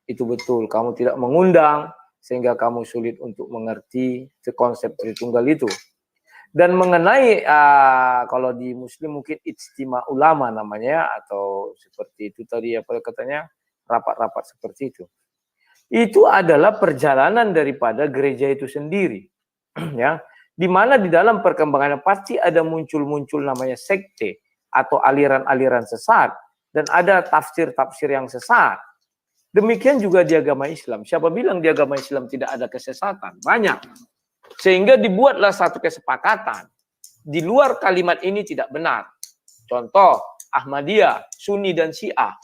itu betul. Kamu tidak mengundang, sehingga kamu sulit untuk mengerti konsep Tritunggal itu. Dan mengenai, kalau di Muslim mungkin ijtima ulama namanya, atau seperti itu tadi apa katanya, rapat-rapat seperti itu. Itu adalah perjalanan daripada gereja itu sendiri. Ya, di mana di dalam perkembangannya pasti ada muncul-muncul namanya sekte, atau aliran-aliran sesat. Dan ada tafsir-tafsir yang sesat. Demikian juga di agama Islam. Siapa bilang di agama Islam tidak ada kesesatan? Banyak. Sehingga dibuatlah satu kesepakatan. Di luar kalimat ini tidak benar. Contoh, Ahmadiyah, Sunni, dan Syiah.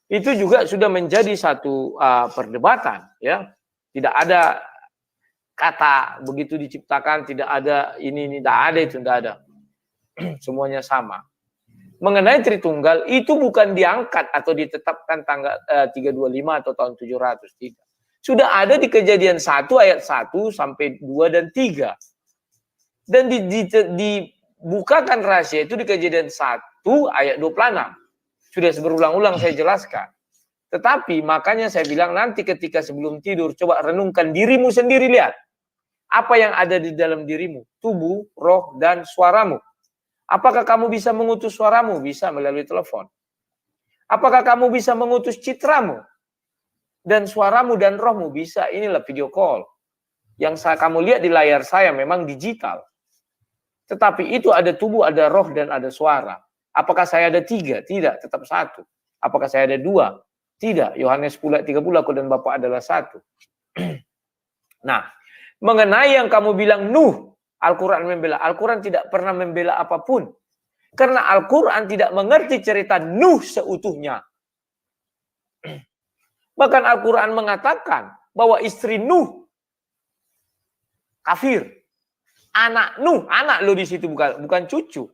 Itu juga sudah menjadi satu perdebatan. Ya, tidak ada kata begitu diciptakan, tidak ada ini tidak ada itu, tidak ada. Semuanya sama. Mengenai Tritunggal itu bukan diangkat atau ditetapkan tanggal 325 atau tahun 700, tidak. Sudah ada di Kejadian 1 ayat 1 sampai 2 dan 3. Dan dibukakan rahasia itu di Kejadian 1 ayat 26. Sudah berulang-ulang saya jelaskan. Tetapi makanya saya bilang nanti ketika sebelum tidur coba renungkan dirimu sendiri, lihat apa yang ada di dalam dirimu, tubuh, roh, dan suaramu. Apakah kamu bisa mengutus suaramu? Bisa melalui telepon. Apakah kamu bisa mengutus citramu? Dan suaramu dan rohmu bisa. Inilah video call. Yang kamu lihat di layar saya memang digital. Tetapi itu ada tubuh, ada roh, dan ada suara. Apakah saya ada 3? Tidak, tetap 1. Apakah saya ada 2? Tidak. Yohanes 10:30, aku dan Bapa adalah 1. Nah, mengenai yang kamu bilang Nuh, Al-Quran membela. Al-Quran tidak pernah membela apapun. Karena Al-Quran tidak mengerti cerita Nuh seutuhnya. Bahkan Al-Quran mengatakan bahwa istri Nuh kafir. Anak Nuh, anak lo di situ bukan cucu.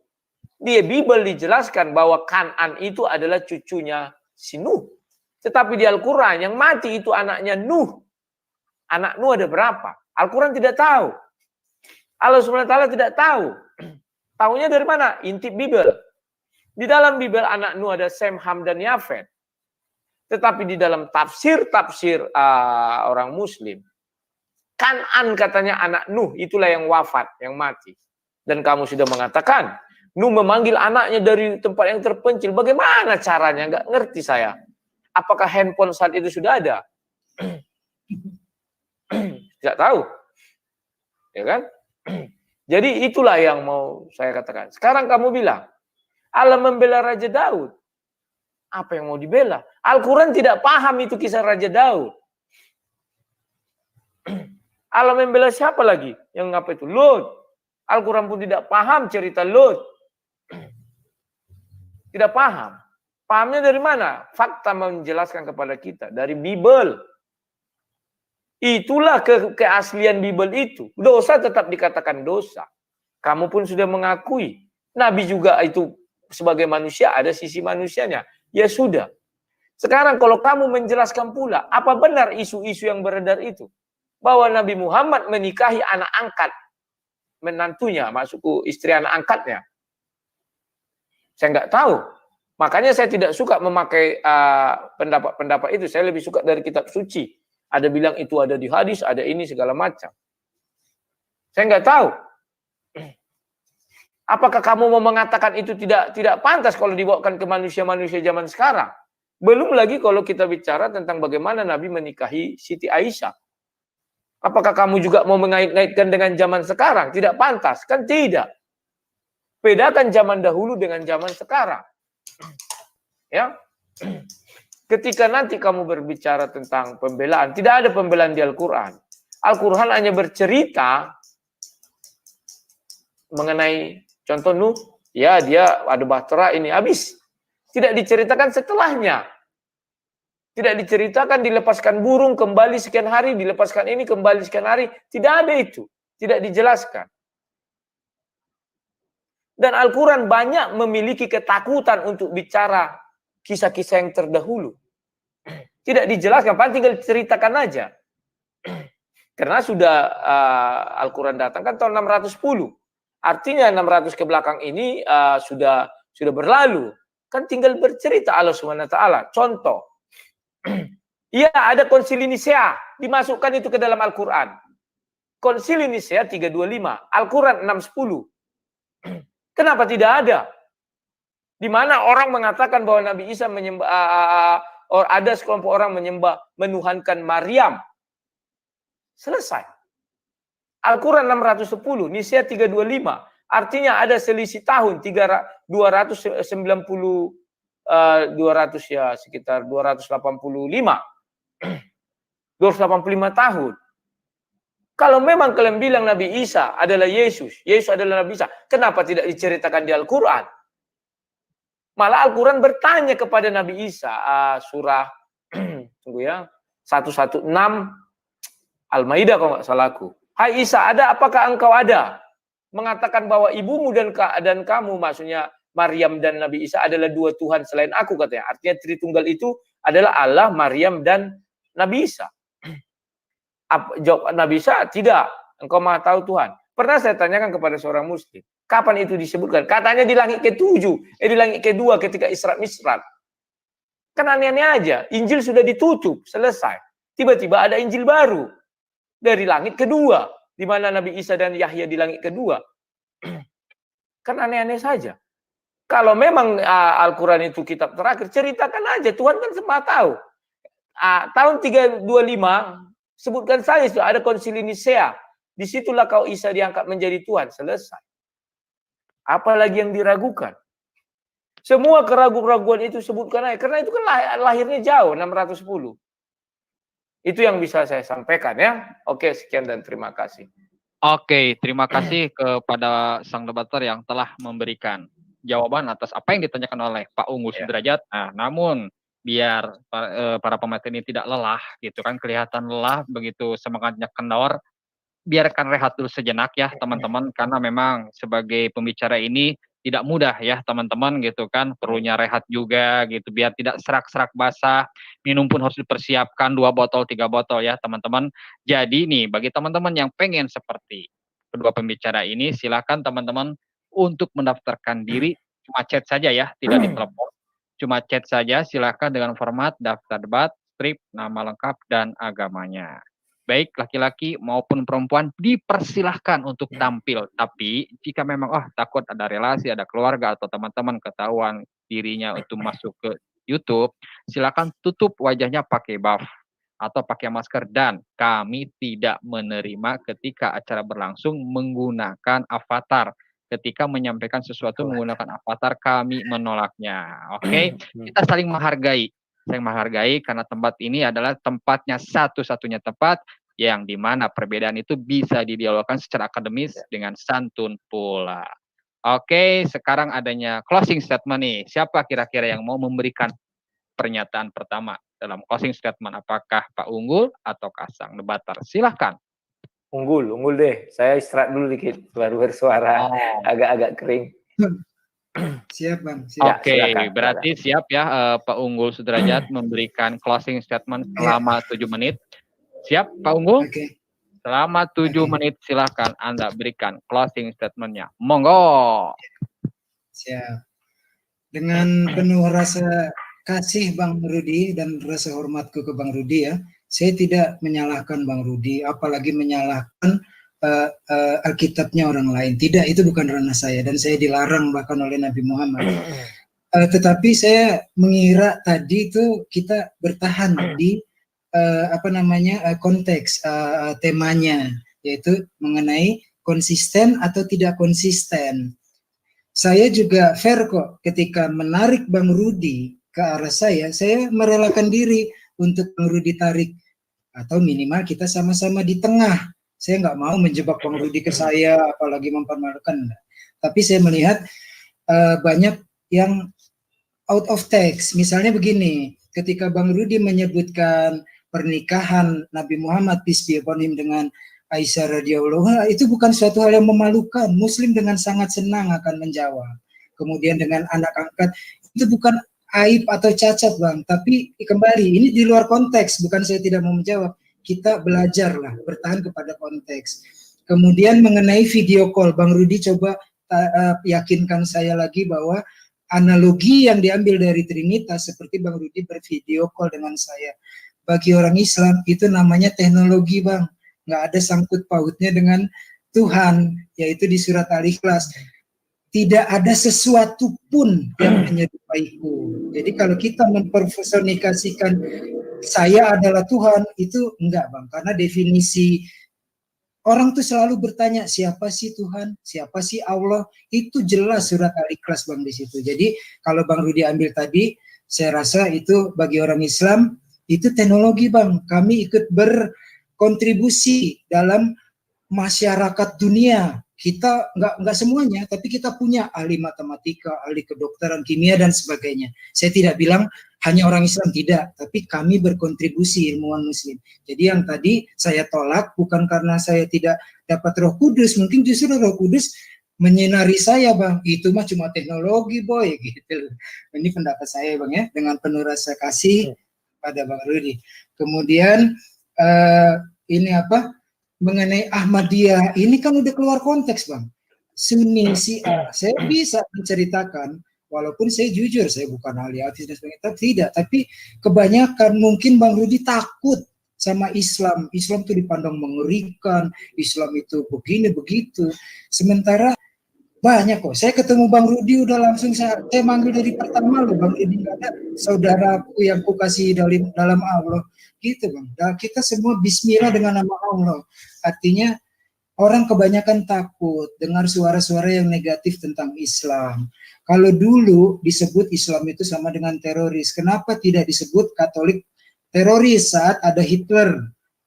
Di Bible dijelaskan bahwa Kan'an itu adalah cucunya si Nuh. Tetapi di Al-Quran yang mati itu anaknya Nuh. Anak Nuh ada berapa? Al-Quran tidak tahu. Allah SWT tidak tahu. Tahunya dari mana? Intip Bible. Di dalam Bible anak Nuh ada Sem, Ham, dan Yafet. Tetapi di dalam tafsir orang Muslim, Kan'an katanya anak Nuh, itulah yang wafat, yang mati. Dan kamu sudah mengatakan, Nuh memanggil anaknya dari tempat yang terpencil. Bagaimana caranya? Nggak ngerti saya. Apakah handphone saat itu sudah ada? Tidak tahu. Ya kan? Jadi itulah yang mau saya katakan. Sekarang kamu bilang, Allah membela Raja Daud. Apa yang mau dibela? Al-Quran tidak paham itu kisah Raja Daud. Allah membela siapa lagi? Yang apa itu? Lot. Al-Quran pun tidak paham cerita Lot. Tidak paham. Pahamnya dari mana? Fakta menjelaskan kepada kita. Dari Bible. Itulah keaslian Bible itu. Dosa tetap dikatakan dosa. Kamu pun sudah mengakui. Nabi juga itu sebagai manusia ada sisi manusianya. Ya sudah. Sekarang kalau kamu menjelaskan pula, apa benar isu-isu yang beredar itu? Bahwa Nabi Muhammad menikahi anak angkat. Menantunya, maksudku istri anak angkatnya. Saya nggak tahu. Makanya saya tidak suka memakai pendapat-pendapat itu. Saya lebih suka dari kitab suci. Ada bilang itu ada di hadis, ada ini segala macam. Saya nggak tahu. Apakah kamu mau mengatakan itu tidak pantas kalau dibawakan ke manusia-manusia zaman sekarang? Belum lagi kalau kita bicara tentang bagaimana Nabi menikahi Siti Aisyah. Apakah kamu juga mau mengait-ngaitkan dengan zaman sekarang? Tidak pantas. Kan tidak. Bedakan zaman dahulu dengan zaman sekarang. Ya. Ketika nanti kamu berbicara tentang pembelaan, tidak ada pembelaan di Al-Quran. Al-Quran hanya bercerita mengenai contoh Nuh, ya dia ada bahtera ini habis. Tidak diceritakan setelahnya. Tidak diceritakan dilepaskan burung kembali sekian hari, dilepaskan ini kembali sekian hari. Tidak ada itu. Tidak dijelaskan. Dan Al-Quran banyak memiliki ketakutan untuk bicara kisah-kisah yang terdahulu. Tidak dijelaskan, paling tinggal ceritakan aja. Karena sudah Al-Quran datang kan tahun 610. Artinya 600 ke belakang ini sudah berlalu. Kan tinggal bercerita Allah SWT. Contoh. Iya, ada Konsili Nisea. Dimasukkan itu ke dalam Al-Quran. Konsili Nisea 325. Al-Quran 610. Kenapa tidak ada? Di mana orang mengatakan bahwa Nabi Isa menyembah, ada sekelompok orang menuhankan Maryam. Selesai. Al-Quran 610, Nisea 325. Artinya ada selisih tahun 285 tahun. Kalau memang kalian bilang Nabi Isa adalah Yesus adalah Nabi Isa, kenapa tidak diceritakan di Al-Quran? Malah Al-Quran bertanya kepada Nabi Isa, surah tunggu ya, 116 Al-Maidah kalau nggak salahku. Hai Isa, apakah engkau ada? Mengatakan bahwa ibumu dan kamu, maksudnya Maryam dan Nabi Isa adalah dua Tuhan selain aku katanya. Artinya Tritunggal itu adalah Allah, Maryam dan Nabi Isa. Jawab Nabi Isa, tidak. Engkau maha tahu Tuhan. Pernah saya tanyakan kepada seorang muslim, kapan itu disebutkan? Katanya di langit ke-7, di langit ke-2 ketika Isra Mi'raj. Kan aneh-aneh aja. Injil sudah ditutup, selesai. Tiba-tiba ada Injil baru dari langit kedua, di mana Nabi Isa dan Yahya di langit kedua. Kan aneh-aneh saja. Kalau memang Al-Quran itu kitab terakhir, ceritakan aja. Tuhan kan semua tahu. Tahun 325, sebutkan saja ada Konsili Nisea. Disitulah kau Isa diangkat menjadi Tuhan. Selesai. Apalagi yang diragukan? Semua keraguan-keraguan itu sebutkan aja. Karena itu kan lahirnya jauh, 610. Itu yang bisa saya sampaikan ya. Oke, sekian dan terima kasih. Oke, terima kasih kepada sang debater yang telah memberikan jawaban atas apa yang ditanyakan oleh Pak Unggul Sudrajat. Nah, namun biar para pemateri ini tidak lelah gitu kan, kelihatan lelah begitu semangatnya kendor, biarkan rehat dulu sejenak ya teman-teman, karena memang sebagai pembicara ini tidak mudah ya teman-teman gitu kan, perlunya rehat juga gitu biar tidak serak-serak basah, minum pun harus dipersiapkan 2 botol 3 botol ya teman-teman. Jadi nih bagi teman-teman yang pengen seperti kedua pembicara ini, silakan teman-teman untuk mendaftarkan diri, cuma chat saja ya, tidak ditelepon, cuma chat saja, silakan dengan format daftar debat, strip, nama lengkap dan agamanya. Baik laki-laki maupun perempuan dipersilahkan untuk tampil. Tapi jika memang takut ada relasi, ada keluarga atau teman-teman ketahuan dirinya untuk masuk ke YouTube, silakan tutup wajahnya pakai buff atau pakai masker, dan kami tidak menerima ketika acara berlangsung menggunakan avatar. Ketika menyampaikan sesuatu menggunakan avatar, kami menolaknya. Oke, kita saling menghargai. Saya menghargai karena tempat ini adalah tempatnya satu-satunya tempat yang dimana perbedaan itu bisa didialogkan secara akademis dengan santun pula. Oke, sekarang adanya closing statement nih. Siapa kira-kira yang mau memberikan pernyataan pertama dalam closing statement? Apakah Pak Unggul atau sang debater? Silahkan. Unggul deh. Saya istirahat dulu dikit, baru bersuara. Agak-agak kering. Siap Bang. Siap. Oke, berarti siap ya Pak Unggul Sudrajat memberikan closing statement selama 7 menit. Siap Pak Unggul? Oke. Selama 7 menit silahkan Anda berikan closing statement-nya. Monggo. Siap. Dengan penuh rasa kasih Bang Rudi dan rasa hormatku ke Bang Rudi ya, saya tidak menyalahkan Bang Rudi, apalagi menyalahkan Alkitabnya orang lain. Tidak, itu bukan ranah saya dan saya dilarang bahkan oleh Nabi Muhammad. Tetapi saya mengira tadi itu kita bertahan di konteks temanya, yaitu mengenai konsisten atau tidak konsisten. Saya juga fair kok ketika menarik Bang Rudi ke arah saya merelakan diri untuk Bang Rudi tarik, atau minimal kita sama-sama di tengah. Saya nggak mau menjebak Bang Rudi ke saya, apalagi mempermalukan. Tapi saya melihat banyak yang out of text. Misalnya begini, ketika Bang Rudi menyebutkan pernikahan Nabi Muhammad peace be upon him dengan Aisyah radhiyallahu anha, itu bukan suatu hal yang memalukan. Muslim dengan sangat senang akan menjawab. Kemudian dengan anak angkat, itu bukan aib atau cacat Bang, tapi kembali ini di luar konteks, bukan saya tidak mau menjawab. Kita belajarlah bertahan kepada konteks. Kemudian mengenai video call, Bang Rudi coba yakinkan saya lagi bahwa analogi yang diambil dari Trinitas seperti Bang Rudi bervideo call dengan saya. Bagi orang Islam itu namanya teknologi Bang, nggak ada sangkut pautnya dengan Tuhan, yaitu di surat Al-Ikhlas. Tidak ada sesuatu pun yang menyerupaiku. Jadi kalau kita mempersonikasikan saya adalah Tuhan, itu enggak Bang, karena definisi orang tuh selalu bertanya siapa sih Tuhan, siapa sih Allah, itu jelas surat Al-Ikhlas Bang di situ. Jadi kalau Bang Rudi ambil tadi, saya rasa itu bagi orang Islam itu teknologi Bang. Kami ikut berkontribusi dalam masyarakat dunia. Kita nggak semuanya, tapi kita punya ahli matematika, ahli kedokteran, kimia dan sebagainya. Saya tidak bilang hanya orang Islam, tidak, tapi kami berkontribusi ilmuwan Muslim. Jadi yang tadi saya tolak bukan karena saya tidak dapat Roh Kudus, mungkin justru Roh Kudus menyinari saya Bang. Itu mah cuma teknologi boy gitu. Ini pendapat saya Bang ya, dengan penuh rasa kasih pada Bang Rudi. Kemudian ini mengenai Ahmadiyah, ini kan udah keluar konteks Bang. Sunni, Syiah, saya bisa menceritakan, walaupun saya jujur, saya bukan ahli hadis dan sebagainya, tidak. Tapi kebanyakan mungkin Bang Rudi takut sama Islam. Islam itu dipandang mengerikan, Islam itu begini, begitu. Sementara banyak kok. Saya ketemu Bang Rudi udah langsung saya manggil dari pertama loh, Bang Rudi nggak ada saudaraku yang ku kasih dalam Allah. Gitu Bang. Dan kita semua bismillah dengan nama Allah. Artinya orang kebanyakan takut dengar suara-suara yang negatif tentang Islam. Kalau dulu disebut Islam itu sama dengan teroris, kenapa tidak disebut Katolik teroris saat ada Hitler,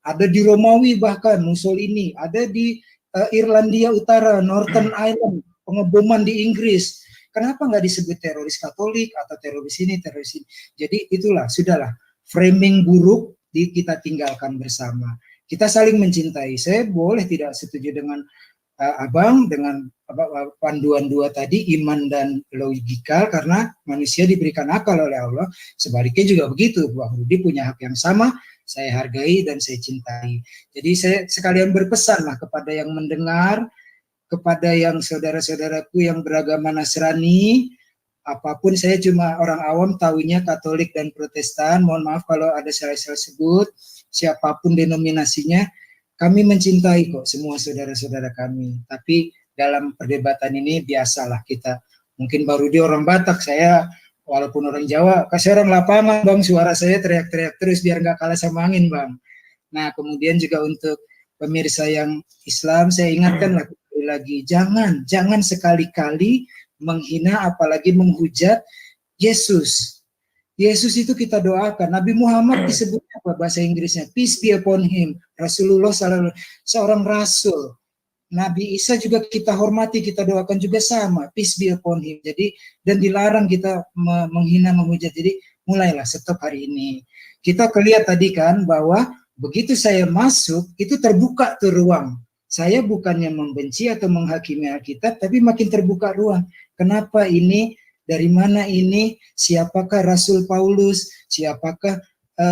ada di Romawi bahkan Mussolini, ada di Irlandia Utara, Northern Ireland, pengeboman di Inggris. Kenapa nggak disebut teroris Katolik atau teroris ini, teroris ini? Jadi itulah, sudahlah. Framing buruk kita tinggalkan bersama. Kita saling mencintai. Saya boleh tidak setuju dengan Abang, dengan panduan dua tadi, iman dan logikal, karena manusia diberikan akal oleh Allah. Sebaliknya juga begitu, Bang Rudi punya hak yang sama, saya hargai dan saya cintai. Jadi saya sekalian berpesan lah kepada yang mendengar, kepada yang saudara-saudaraku yang beragama Nasrani, apapun saya cuma orang awam tahunya Katolik dan Protestan, mohon maaf kalau ada salah-salah sebut, siapapun denominasinya, kami mencintai kok semua saudara-saudara kami. Tapi dalam perdebatan ini biasalah kita, mungkin Bang Rudi orang Batak, saya walaupun orang Jawa, kasih orang lapangan Bang, suara saya teriak-teriak terus biar nggak kalah sama angin Bang. Nah kemudian juga untuk pemirsa yang Islam, saya ingatkan lagi, jangan sekali-kali menghina apalagi menghujat Yesus. Yesus itu kita doakan. Nabi Muhammad disebutnya apa bahasa Inggrisnya? Peace be upon him. Rasulullah seorang rasul. Nabi Isa juga kita hormati, kita doakan juga sama. Peace be upon him. Jadi dan dilarang kita menghina, menghujat. Jadi mulailah stop hari ini. Kita kelihat tadi kan bahwa begitu saya masuk itu terbuka tuh ruang. Saya bukannya membenci atau menghakimi Alkitab, tapi makin terbuka ruang. Kenapa ini? Dari mana ini? Siapakah Rasul Paulus? Siapakah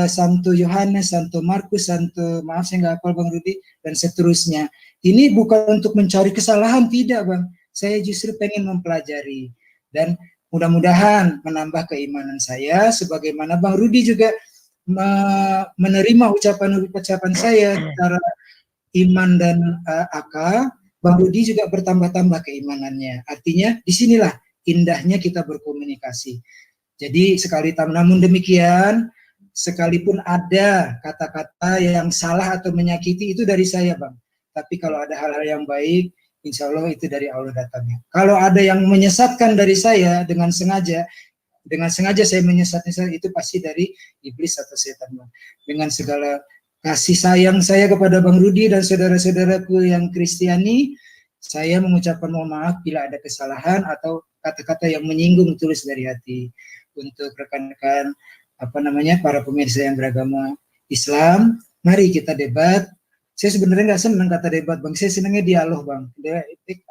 Santo Yohanes, Santo Markus, maaf saya nggak hafal Bang Rudi, dan seterusnya. Ini bukan untuk mencari kesalahan, tidak Bang. Saya justru pengen mempelajari. Dan mudah-mudahan menambah keimanan saya, sebagaimana Bang Rudi juga menerima ucapan-ucapan saya secara iman dan akal, Bang Rudi juga bertambah-tambah keimanannya. Artinya disinilah indahnya kita berkomunikasi. Jadi namun demikian, sekalipun ada kata-kata yang salah atau menyakiti itu dari saya Bang. Tapi kalau ada hal-hal yang baik, insya Allah itu dari Allah datangnya. Kalau ada yang menyesatkan dari saya dengan sengaja saya menyesatkan, itu pasti dari iblis atau setan Bang. Dengan segala kasih sayang saya kepada Bang Rudi dan saudara-saudaraku yang Kristiani, saya mengucapkan mohon maaf bila ada kesalahan atau kata-kata yang menyinggung tulus dari hati. Untuk rekan-rekan para pemirsa yang beragama Islam, mari kita debat. Saya sebenarnya nggak senang kata debat Bang, saya senangnya dialog Bang.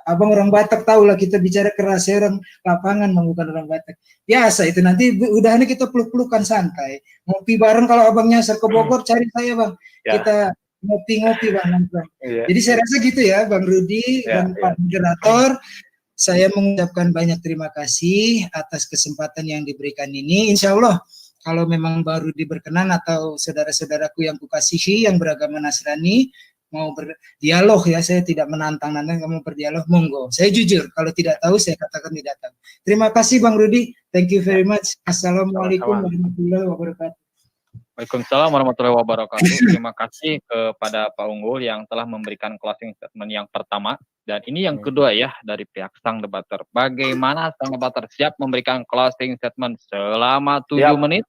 Abang orang Batak tahu lah, kita bicara keras, saya orang lapangan Bang, bukan orang Batak. Biasa itu, nanti udahannya kita peluk-pelukan santai. Ngopi bareng, kalau abang nyasar ke Bogor cari saya Bang. Ya. Kita ngopi-ngopi Bang. Ya. Jadi saya rasa gitu ya Bang Rudi dan Pak Moderator. Saya mengucapkan banyak terima kasih atas kesempatan yang diberikan ini. Insya Allah kalau memang baru diberkenan atau saudara-saudaraku yang kukasihi yang beragama Nasrani mau berdialog ya, saya tidak menantang kamu berdialog, monggo. Saya jujur, kalau tidak tahu saya katakan tidak tahu. Terima kasih Bang Rudi, thank you very much. Assalamualaikum warahmatullahi wabarakatuh. Waalaikumsalam warahmatullahi wabarakatuh. Terima kasih kepada Pak Unggul yang telah memberikan closing statement yang pertama. Dan ini yang kedua ya dari pihak sang debater. Bagaimana sang debater siap memberikan closing statement selama 7 menit?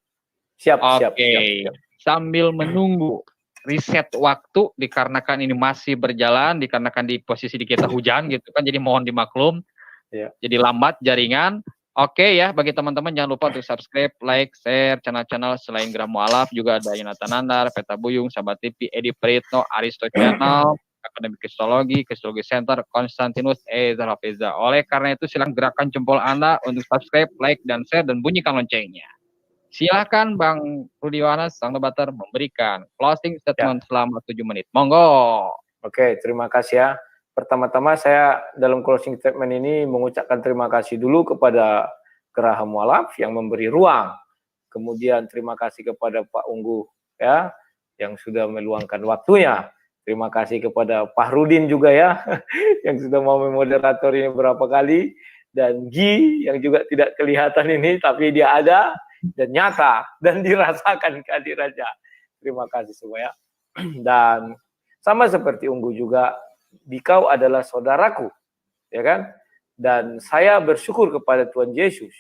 Siap. Oke. Sambil menunggu reset waktu dikarenakan ini masih berjalan, dikarenakan di posisi di kita hujan gitu kan, jadi mohon dimaklum. Ya. Jadi lambat jaringan. Oke ya, bagi teman-teman jangan lupa untuk subscribe, like, share channel-channel selain Gram Mu'alaf, juga ada Yonatan Nandar, Peta Buyung, Sahabat TV, Edi Pritno, Aristo Channel, Akademi Kristologi Center, Konstantinus Ezra Hafeza. Oleh karena itu silakan gerakan jempol Anda untuk subscribe, like, dan share, dan bunyikan loncengnya. Silakan Bang Rudi Yohanes, sang debater, memberikan closing statement selama 7 menit. Monggo. Oke, terima kasih ya. Pertama-tama saya dalam closing statement ini mengucapkan terima kasih dulu kepada Geraha Mu'alaf yang memberi ruang. Kemudian terima kasih kepada Pak Unggu ya yang sudah meluangkan waktunya. Terima kasih kepada Pak Rudin juga ya yang sudah mau memoderator ini berapa kali, dan Gi yang juga tidak kelihatan ini tapi dia ada dan nyata dan dirasakan kehadirannya. Terima kasih semua ya. Dan sama seperti Unggu juga, dikau adalah saudaraku, ya kan? Dan saya bersyukur kepada Tuhan Yesus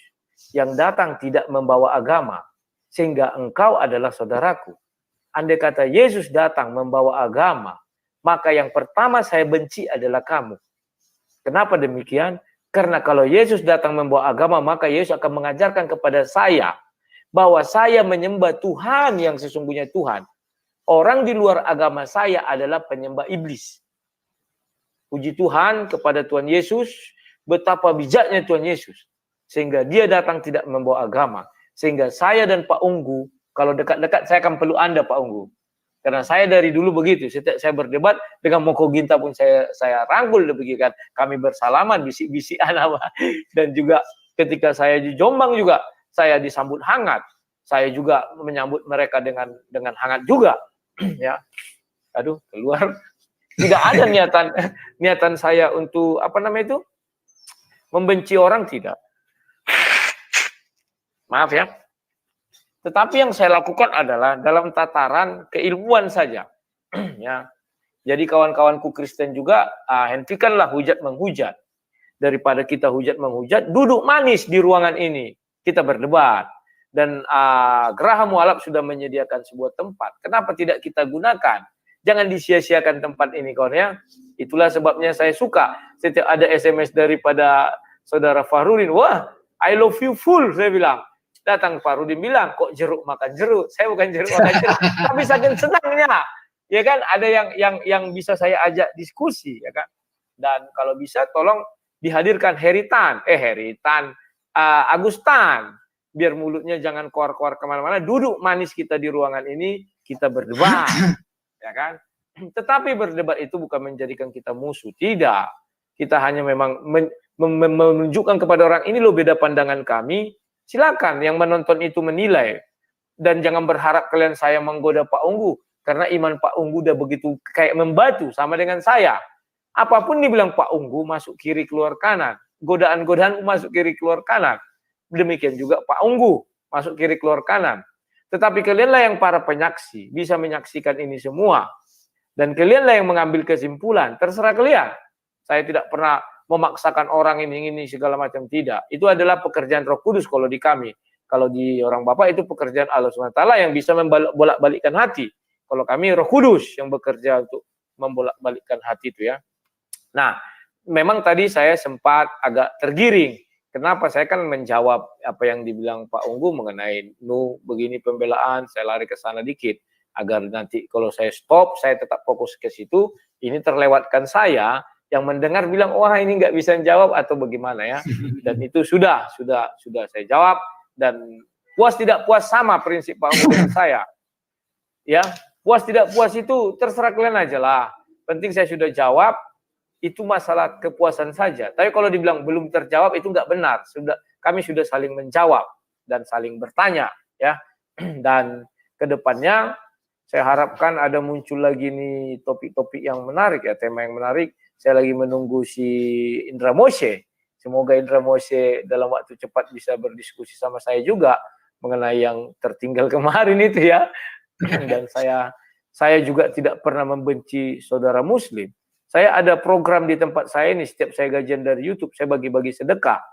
yang datang tidak membawa agama, sehingga engkau adalah saudaraku. Andai kata Yesus datang membawa agama, maka yang pertama saya benci adalah kamu. Kenapa demikian? Karena kalau Yesus datang membawa agama, maka Yesus akan mengajarkan kepada saya bahwa saya menyembah Tuhan yang sesungguhnya Tuhan. Orang di luar agama saya adalah penyembah iblis. Puji Tuhan kepada Tuhan Yesus, betapa bijaknya Tuhan Yesus. Sehingga dia datang tidak membawa agama. Sehingga saya dan Pak Unggu, kalau dekat-dekat saya akan perlu Anda Pak Unggu. Karena saya dari dulu begitu, setiap saya berdebat dengan Moko Ginta pun saya rangkul demikian. Kami bersalaman, bisik-bisikan apa. Dan juga ketika saya di Jombang juga, saya disambut hangat. Saya juga menyambut mereka dengan hangat juga. Ya, aduh keluar. Tidak ada niatan saya untuk membenci orang, tidak. Maaf ya. Tetapi yang saya lakukan adalah dalam tataran keilmuan saja. Ya. Jadi kawan-kawanku Kristen juga, hentikanlah hujat menghujat. Daripada kita hujat menghujat, duduk manis di ruangan ini. Kita berdebat. Dan Geraha Mualaf sudah menyediakan sebuah tempat. Kenapa tidak kita gunakan? Jangan disia-siakan tempat ini, kawan ya. Itulah sebabnya saya suka. Setiap ada SMS daripada saudara Fahrudin, wah, I love you full, saya bilang. Datang Fahrudin bilang, kok jeruk makan jeruk? Saya bukan jeruk makan jeruk, tapi saking senangnya, ya kan? Ada yang bisa saya ajak diskusi, ya kan? Dan kalau bisa, tolong dihadirkan Agustan, biar mulutnya jangan keluar-keluar kemana-mana. Duduk manis kita di ruangan ini, kita berdebat, ya kan? Tetapi berdebat itu bukan menjadikan kita musuh, tidak. Kita hanya memang menunjukkan kepada orang ini loh beda pandangan kami. Silakan yang menonton itu menilai. Dan jangan berharap kalian saya menggoda Pak Unggu. Karena iman Pak Unggu udah begitu kayak membatu sama dengan saya. Apapun dibilang Pak Unggu masuk kiri keluar kanan. Godaan-godaan masuk kiri keluar kanan. Demikian juga Pak Unggu masuk kiri keluar kanan. Tetapi kalianlah yang para penyaksi. Bisa menyaksikan ini semua. Dan kalianlah yang mengambil kesimpulan. Terserah kalian. Saya tidak pernah memaksakan orang ini segala macam, tidak. Itu adalah pekerjaan Roh Kudus kalau di kami. Kalau di orang Bapak itu pekerjaan Allah SWT yang bisa membolak-balikkan hati. Kalau kami Roh Kudus yang bekerja untuk membolak-balikkan hati itu ya. Nah, memang tadi saya sempat agak tergiring. Kenapa? Saya kan menjawab apa yang dibilang Pak Unggu mengenai begini pembelaan, saya lari ke sana dikit. Agar nanti kalau saya stop, saya tetap fokus ke situ, ini terlewatkan saya. Yang mendengar bilang, wah ini nggak bisa jawab atau bagaimana ya. Dan itu sudah saya jawab. Dan puas tidak puas sama prinsip Pak Unggu dengan saya. Ya, puas tidak puas itu terserah kalian aja lah. Penting saya sudah jawab, itu masalah kepuasan saja. Tapi kalau dibilang belum terjawab itu nggak benar. Kami sudah saling menjawab dan saling bertanya. Ya, dan kedepannya saya harapkan ada muncul lagi nih topik-topik yang menarik ya, tema yang menarik. Saya lagi menunggu si Indra Moshe. Semoga Indra Moshe dalam waktu cepat bisa berdiskusi sama saya juga mengenai yang tertinggal kemarin itu ya. Dan saya juga tidak pernah membenci saudara Muslim. Saya ada program di tempat saya ini, setiap saya gajian dari YouTube, saya bagi-bagi sedekah.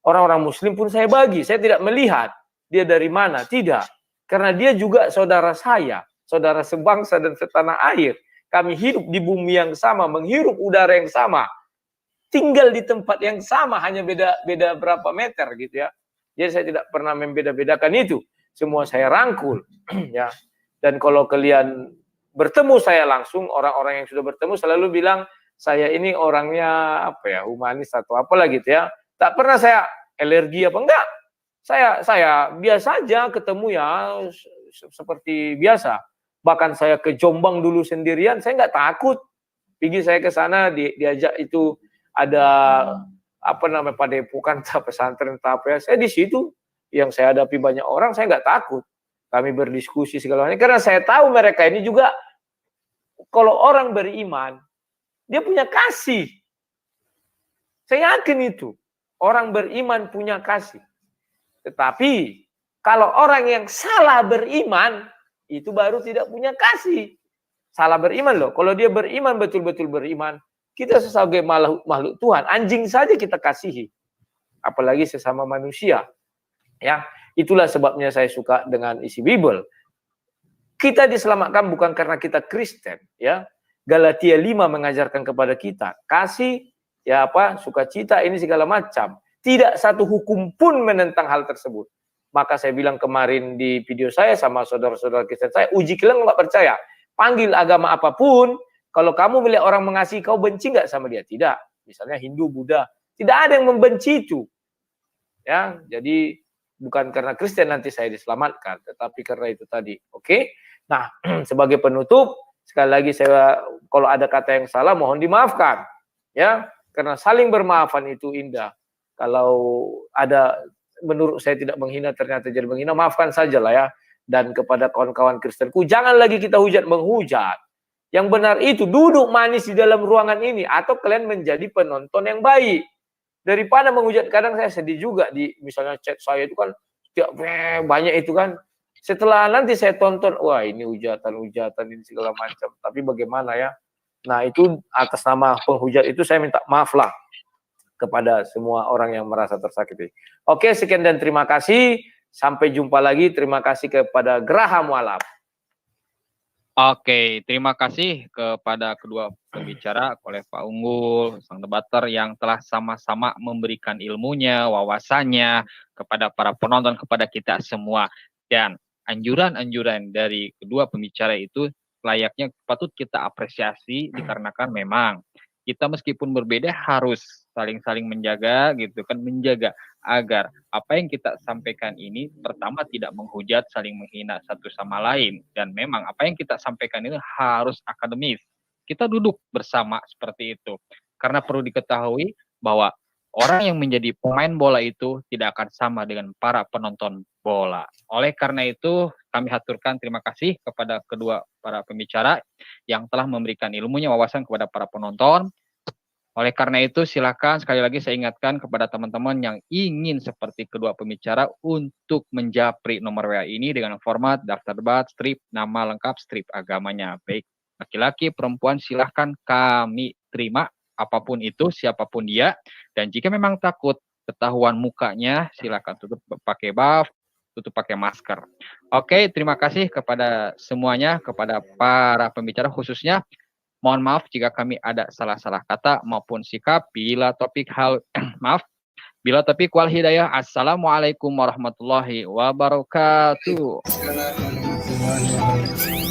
Orang-orang Muslim pun saya bagi. Saya tidak melihat dia dari mana, tidak. Karena dia juga saudara saya, saudara sebangsa dan setanah air. Kami hidup di bumi yang sama, menghirup udara yang sama, tinggal di tempat yang sama, hanya beda berapa meter gitu ya. Jadi saya tidak pernah membeda-bedakan itu. Semua saya rangkul, ya. Dan kalau kalian bertemu saya langsung, orang-orang yang sudah bertemu selalu bilang saya ini orangnya humanis atau apalah gitu ya. Tak pernah saya alergi apa enggak. Saya biasa aja ketemu ya seperti biasa. Bahkan saya ke Jombang dulu sendirian, saya nggak takut. Pergi saya ke sana, diajak itu ada padepokan, pesantren, ya. Saya di situ, yang saya hadapi banyak orang, saya nggak takut. Kami berdiskusi segala macam. Karena saya tahu mereka ini juga, kalau orang beriman, dia punya kasih. Saya yakin itu. Orang beriman punya kasih. Tetapi, kalau orang yang salah beriman, itu baru tidak punya kasih. Salah beriman loh. Kalau dia beriman, betul-betul beriman, Kita sebagai makhluk Tuhan, anjing saja kita kasihi, apalagi sesama manusia. Ya, itulah sebabnya saya suka dengan isi Bible. Kita diselamatkan bukan karena kita Kristen, ya. Galatia 5 mengajarkan kepada kita kasih, ya sukacita, ini segala macam. Tidak satu hukum pun menentang hal tersebut. Maka saya bilang kemarin di video saya sama saudara-saudara Kristen saya, uji kalian nggak percaya. Panggil agama apapun, kalau kamu melihat orang mengasihi, kau benci nggak sama dia? Tidak. Misalnya Hindu, Buddha, tidak ada yang membenci itu. Ya, jadi bukan karena Kristen nanti saya diselamatkan, tetapi karena itu tadi. Oke? Nah, sebagai penutup, sekali lagi saya kalau ada kata yang salah mohon dimaafkan. Ya, karena saling bermaafan itu indah. Kalau ada menurut saya tidak menghina ternyata jadi menghina, maafkan sajalah ya. Dan kepada kawan-kawan Kristenku, jangan lagi kita hujat menghujat. Yang benar itu duduk manis di dalam ruangan ini atau kalian menjadi penonton yang baik. Daripada menghujat, kadang saya sedih juga di misalnya chat saya itu kan banyak itu kan. Setelah nanti saya tonton, wah ini hujatan ini segala macam. Tapi bagaimana ya? Nah itu atas nama penghujat itu saya minta maaf lah kepada semua orang yang merasa tersakiti. Oke, sekian dan terima kasih. Sampai jumpa lagi. Terima kasih kepada Geraha Mualaf. Oke, terima kasih kepada kedua pembicara, oleh Pak Unggul, sang debater yang telah sama-sama memberikan ilmunya, wawasannya kepada para penonton, kepada kita semua. Dan anjuran-anjuran dari kedua pembicara itu layaknya patut kita apresiasi dikarenakan memang kita meskipun berbeda harus saling-saling menjaga gitu kan, menjaga agar apa yang kita sampaikan ini pertama tidak menghujat, saling menghina satu sama lain, dan memang apa yang kita sampaikan ini harus akademis. Kita duduk bersama seperti itu. Karena perlu diketahui bahwa orang yang menjadi pemain bola itu tidak akan sama dengan para penonton bola. Oleh karena itu, kami haturkan terima kasih kepada kedua para pembicara yang telah memberikan ilmunya, wawasan kepada para penonton. Oleh karena itu, silakan sekali lagi saya ingatkan kepada teman-teman yang ingin seperti kedua pembicara untuk menjapri nomor WA ini dengan format daftar debat, strip, nama lengkap, strip agamanya. Baik laki-laki, perempuan, silahkan kami terima apapun itu, siapapun dia. Dan jika memang takut ketahuan mukanya, silakan tutup pakai buff, tutup pakai masker. Oke, terima kasih kepada semuanya, kepada para pembicara khususnya. Mohon maaf jika kami ada salah-salah kata maupun sikap. Bila topik bila topik wal hidayah. Assalamualaikum warahmatullahi wabarakatuh. Assalamualaikum warahmatullahi wabarakatuh.